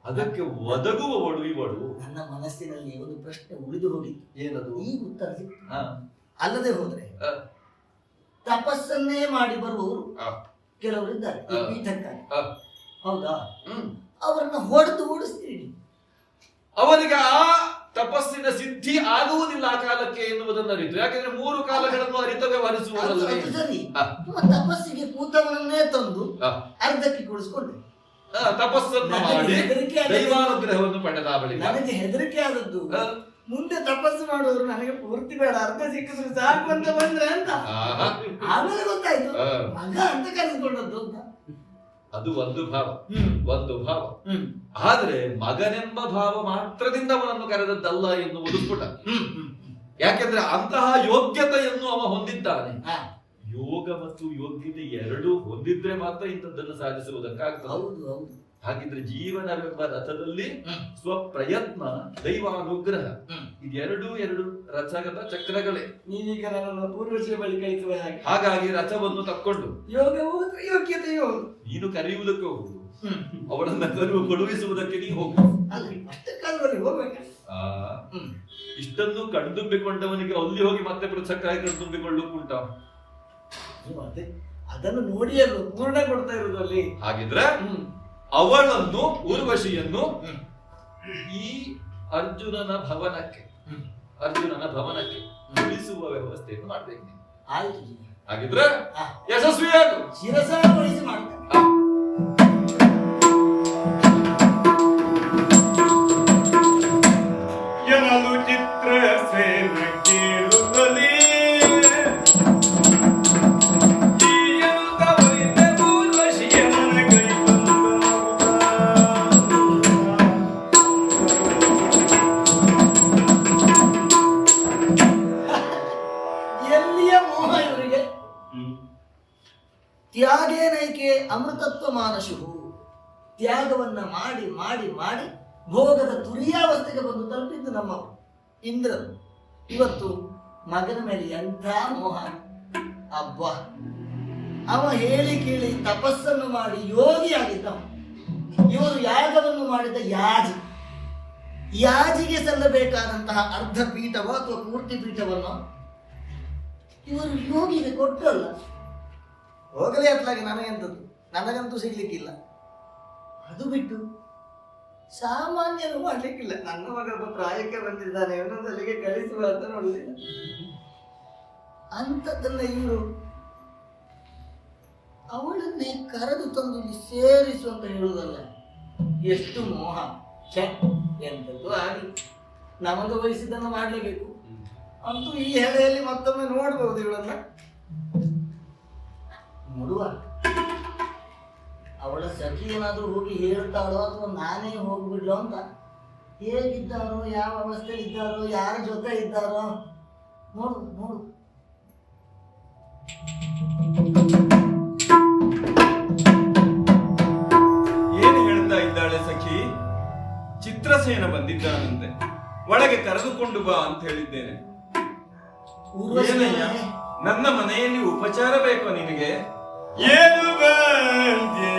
ಅದಕ್ಕೆ ಒದಗುವವಳು ಇವಳು. ನನ್ನ ಮನಸ್ಸಿನಲ್ಲಿ ಒಂದು ಪ್ರಶ್ನೆ ಉಳಿದು ಹೋಗಿತ್ತು, ಏನದು? ಈ ಉತ್ತರ ಸಿಕ್ತು. ಅಲ್ಲದೆ ಹೋದ್ರೆ ತಪಸ್ಸನ್ನೇ ಮಾಡಿ ಬರುವವರು ಕೆಲವರು ಇದ್ದಾರೆ ಈ ಪೀಠಕ್ಕಾಗಿ, ಹೌದಾ? ಅವರನ್ನ ಹೊಡೆದು ಓಡಿಸ್ತೀರಿ. ಅವನಿಗೆ ಆ ತಪಸ್ಸಿನ ಸಿದ್ಧಿ ಆಗುವುದಿಲ್ಲ ಆ ಕಾಲಕ್ಕೆ ಎನ್ನುವುದನ್ನು ಅರಿತು. ಯಾಕಂದ್ರೆ 3 ಕಾಲಗಳನ್ನು ಅರಿತವೇ ವರಿಸುವುದಲ್ಲವೇ. ಸರಿ, ತಪಸ್ಸಿಗೆ ಕೂತವನನ್ನೇ ತಂದು ಅರ್ಧಕ್ಕೆ ಕುಳಿಸ್ಕೊಂಡೆ. ತಪಸ್ಸನ್ನು ಮಾಡಿ ದೈವಾನುಗ್ರಹವನ್ನು ಪಡೆದ ಬಳಿಕ ನನಗೆ ಹೆದರಿಕೆ ಆದದ್ದು, ಮುಂದೆ ತಪಸ್ಸು ಮಾಡುವವರು ನನಗೆ ಪೂರ್ತಿ ಬೇಡ, ಅರ್ಧ ಸಿಕ್ಕಿದ್ರು ಸಾಕು ಅಂತ ಬಂದ್ರೆ ಅಂತ. ಆಮೇಲೆ ಗೊತ್ತಾಯ್ತು ಮಗ ಅಂತ ಕರೆದುಕೊಂಡದ್ದು ಅಂತ. ಅದು ಒಂದು ಭಾವ, ಒಂದು ಭಾವ. ಆದ್ರೆ ಮಗನೆಂಬ ಭಾವ ಮಾತ್ರದಿಂದ ಅವನನ್ನು ಕರೆದದ್ದಲ್ಲ ಎನ್ನುವುದು ಸ್ಫುಟ. ಯಾಕೆಂದ್ರೆ ಅಂತಹ ಯೋಗ್ಯತೆಯನ್ನು ಅವ ಹೊಂದಿದ್ದಾನೆ. ಯೋಗ ಮತ್ತು ಯೋಗ್ಯತೆ ಎರಡೂ ಹೊಂದಿದ್ರೆ ಮಾತ್ರ ಇಂಥದ್ದನ್ನು ಸಾಧಿಸುವುದಕ್ಕಾಗ್ತದೆ. ಹೌದು ಹೌದು. ಹಾಗಿದ್ರೆ ಜೀವನವೆಂಬ ರಥದಲ್ಲಿ ಸ್ವಪ್ರಯತ್ನ, ದೈವಾನುಗ್ರಹ, ಇದೆರಡೂ ಎರಡು ರಥಗತ ಚಕ್ರಗಳೇ. ನೀವೀಗ ನನ್ನನ್ನು ಪೂರ್ವಜರ ಬಳಿ ಕಳಿಸುವ ಹಾಗೆ. ಹಾಗಾಗಿ ರಥವನ್ನು ತಕ್ಕೊಂಡು ಯೋಗವೂ ಯೋಗ್ಯತೆಯೋ ನೀನು ಕರೆಯುವುದಕ್ಕೆ ಹೋಗುದು, ಅವಳನ್ನ ಕಳುಹಿಸುವುದಕ್ಕೆ ನೀ ಹೋಗು. ಅಷ್ಟೇ ಕಾಲದಲ್ಲಿ ಹೋಗ್ಬೇಕ. ಇಷ್ಟನ್ನು ಕಣ್ತುಂಬಿಕೊಂಡವನಿಗೆ ಅಲ್ಲಿ ಹೋಗಿ ಮತ್ತೆ ಪೃಥಕ್ಕಾಗಿ ಕಣ್ತುಂಬಿಕೊಳ್ಳುವುದುಂಟ? ಅದನ್ನು ನೋಡಿಯಲ್ಲೂ ಪೂರ್ಣ ಕೊಡ್ತಾ ಇರುವುದು ಅಲ್ಲಿ. ಹಾಗಿದ್ರೆ ಅವಳನ್ನು, ಊರ್ವಶಿಯನ್ನು ಈ ಅರ್ಜುನನ ಭವನಕ್ಕೆ ಉಳಿಸುವ ವ್ಯವಸ್ಥೆಯನ್ನು ಮಾಡ್ಬೇಕು ನೀನು. ಆಯ್ತು. ಹಾಗಿದ್ರೆ ಯಶಸ್ವಿಯಾಗು. ಶಿರಸಾವಹಿಸಿ ಮಾಡ್ತೇನೆ. ಎನ್ನಲು ಚಿತ್ರಸೇನ ಕೇಳುತ್ತಲೇ ತ್ಯಾಗೇನೈಕೆ ಅಮೃತತ್ವ ಮಾನಶು. ತ್ಯಾಗವನ್ನ ಮಾಡಿ ಮಾಡಿ ಮಾಡಿ ಭೋಗದ ತುರಿಯಾವಸ್ಥೆಗೆ ಬಂದು ತಲುಪಿದ್ದು ನಮ್ಮ ಇಂದ್ರನು. ಇವತ್ತು ಮಗನ ಮೇಲೆ ಎಂಥ ಮೋಹ! ಅಬ್ಬ, ಅವ ಹೇಳಿ ಕೇಳಿ ತಪಸ್ಸನ್ನು ಮಾಡಿ ಯೋಗಿಯಾಗಿದ್ದವ. ಇವರು ಯಾಗವನ್ನು ಮಾಡಿದ ಯಾಜಿಗೆ ಸಲ್ಲಬೇಕಾದಂತಹ ಅರ್ಧ ಪೀಠವೋ ಅಥವಾ ಪೂರ್ತಿ ಪೀಠವನ್ನು ಇವರು ಯೋಗಿಗೆ ಕೊಟ್ಟರಲ್ಲ. ಹೋಗಲೇ ಅತ್ಲಾಗಿ ನನಗೆಂಥದ್ದು, ನನಗಂತೂ ಸಿಗ್ಲಿಕ್ಕಿಲ್ಲ. ಅದು ಬಿಟ್ಟು ಸಾಮಾನ್ಯರು ಮಾಡ್ಲಿಕ್ಕಿಲ್ಲ. ನನ್ನ ಮಗ ಪ್ರಾಯಕ್ಕೆ ಬಂದಿದ್ದಾನೆ, ಇವನೊಂದಲ್ಲಿಗೆ ಕಳಿಸುವ ಅಂತ ನೋಡುದಿಲ್ಲ. ಅಂಥದ್ದನ್ನ ಇವರು ಅವಳನ್ನೇ ಕರೆದು ತಂದು ಸೇರಿಸು ಅಂತ ಹೇಳುವುದಲ್ಲ. ಎಷ್ಟು ಮೋಹ! ಎಂಥದ್ದು ಆಗಿ ನಮಗೆ ವಹಿಸಿದ್ದನ್ನು ಮಾಡಲೇಬೇಕು. ಅಂತೂ ಈ ಹೆಡೆಯಲ್ಲಿ ಮತ್ತೊಮ್ಮೆ ನೋಡ್ಬಹುದು ಇವಳನ್ನ. ನೋಡುವ, ಅವಳ ಸಖಿ ಏನಾದ್ರೂ ಹೋಗಿ ಹೇಳ್ತಾಳೋ ಅಥವಾ ನಾನೇ ಹೋಗ್ಬಿಡ್ಲೋ ಅಂತ. ಹೇಗಿದ್ದಾರೋ, ಯಾವ ಅವಸ್ಥೆ ಇದ್ದಾರೋ, ಯಾರ ಜೊತೆ ಇದ್ದಾರೋ ನೋಡು ನೋಡು. ಏನು ಹೇಳ್ತಾ ಇದ್ದಾಳೆ ಸಖಿ? ಚಿತ್ರಸೇನ ಬಂದಿದ್ದಾನಂತೆ, ಒಳಗೆ ಕರೆದುಕೊಂಡು ಬಾ ಅಂತ ಹೇಳಿದ್ದೇನೆ. ಏನಯ್ಯ, ನನ್ನ ಮನೆಯಲ್ಲಿ ಉಪಚಾರ ಬೇಕೋ ನಿನಗೆ? ಏನು ಬಂದೆ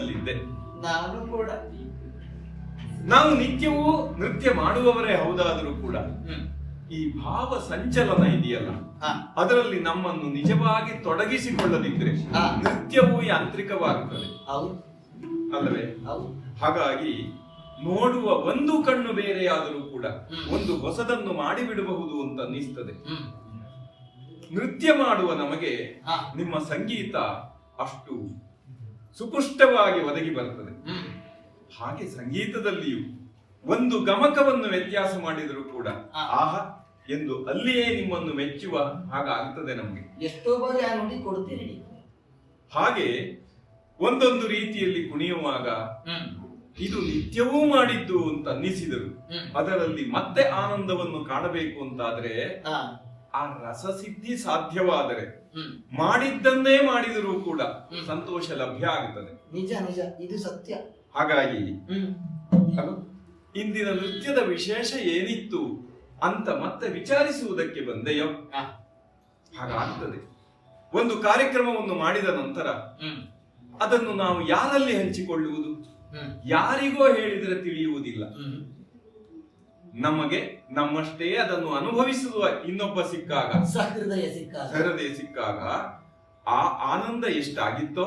ನಿನ್ನಲ್ಲಿದ್ದೆ. ನಾನು ಕೂಡ. ನಾವು ನಿತ್ಯವೂ ನೃತ್ಯ ಮಾಡುವವರೇ ಹೌದಾದರೂ ಕೂಡ ಈ ಭಾವ ಸಂಚಲನ ಇದೆಯಲ್ಲ, ಅದರಲ್ಲಿ ನಮ್ಮನ್ನು ನಿಜವಾಗಿ ತೊಡಗಿಸಿಕೊಳ್ಳದಿದ್ರೆ ನೃತ್ಯವೂ ಯಾಂತ್ರಿಕವಾಗುತ್ತದೆ, ಅಲ್ಲವೇ? ಹಾಗಾಗಿ ನೋಡುವ ಒಂದು ಕಣ್ಣು ಬೇರೆಯಾದರೂ ಕೂಡ ಒಂದು ಹೊಸದನ್ನು ಮಾಡಿಬಿಡಬಹುದು ಅಂತ ಅನ್ನಿಸ್ತದೆ. ನೃತ್ಯ ಮಾಡುವ ನಮಗೆ ನಿಮ್ಮ ಸಂಗೀತ ಅಷ್ಟು ಸುಪುಷ್ಟವಾಗಿ ಒದಗಿ ಬರ್ತದೆ. ಹಾಗೆ ಸಂಗೀತದಲ್ಲಿಯೂ ಒಂದು ಗಮಕವನ್ನು ವ್ಯತ್ಯಾಸ ಮಾಡಿದರೂ ಕೂಡ ಆಹಾ ಎಂದು ಅಲ್ಲಿಯೇ ನಿಮ್ಮನ್ನು ಮೆಚ್ಚುವ ಹಾಗಾಗ್ತದೆ ನಮಗೆ. ಎಷ್ಟೋ ಬಾರಿ ಆ ನುಡಿ ಕೊಡ್ತೀರಿ. ಹಾಗೆ ಒಂದೊಂದು ರೀತಿಯಲ್ಲಿ ಕುಣಿಯುವಾಗ ಇದು ನಿತ್ಯವೂ ಮಾಡಿದ್ದು ಅಂತ ಅನ್ನಿಸಿದರು. ಅದರಲ್ಲಿ ಮತ್ತೆ ಆನಂದವನ್ನು ಕಾಣಬೇಕು ಅಂತಾದ್ರೆ ಆ ರಸಸಿದ್ಧಿ ಸಾಧ್ಯವಾದರೆ ಮಾಡಿದ್ದನ್ನೇ ಮಾಡಿದರೂ ಕೂಡ ಸಂತೋಷ ಲಭ್ಯ ಆಗುತ್ತದೆ. ನಿಜ ನಿಜ, ಇದು ಸತ್ಯ. ಹಾಗಾಗಿ ಇಂದಿನ ನೃತ್ಯದ ವಿಶೇಷ ಏನಿತ್ತು ಅಂತ ಮತ್ತೆ ವಿಚಾರಿಸುವುದಕ್ಕೆ ಬಂದೆಯೋ ಹಾಗಾಗ್ತದೆ. ಒಂದು ಕಾರ್ಯಕ್ರಮವನ್ನು ಮಾಡಿದ ನಂತರ ಅದನ್ನು ನಾವು ಯಾರಲ್ಲಿ ಹಂಚಿಕೊಳ್ಳುವುದು? ಯಾರಿಗೋ ಹೇಳಿದರೆ ತಿಳಿಯುವುದಿಲ್ಲ. ನಮಗೆ ನಮ್ಮಷ್ಟೇ ಅದನ್ನು ಅನುಭವಿಸುವ ಇನ್ನೊಬ್ಬ ಸಿಕ್ಕಾಗ, ಸಹೃದಯ ಸಿಕ್ಕಾಗ ಆ ಆನಂದ ಎಷ್ಟಾಗಿತ್ತೋ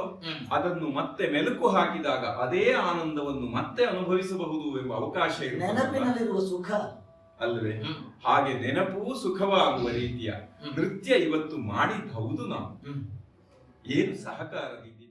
ಅದನ್ನು ಮತ್ತೆ ಮೆಲುಕು ಹಾಕಿದಾಗ ಅದೇ ಆನಂದವನ್ನು ಮತ್ತೆ ಅನುಭವಿಸಬಹುದು ಎಂಬ ಅವಕಾಶ ನೆನಪಿನಲ್ಲಿರುವ ಸುಖ ಅಲ್ವೇ? ಹಾಗೆ ನೆನಪು ಸುಖವಾಗುವ ರೀತಿಯ ನೃತ್ಯ ಇವತ್ತು ಮಾಡಿದ್ದು ಹೌದು. ನಾವು ಏನು ಸಹಕಾರವಿದೆ.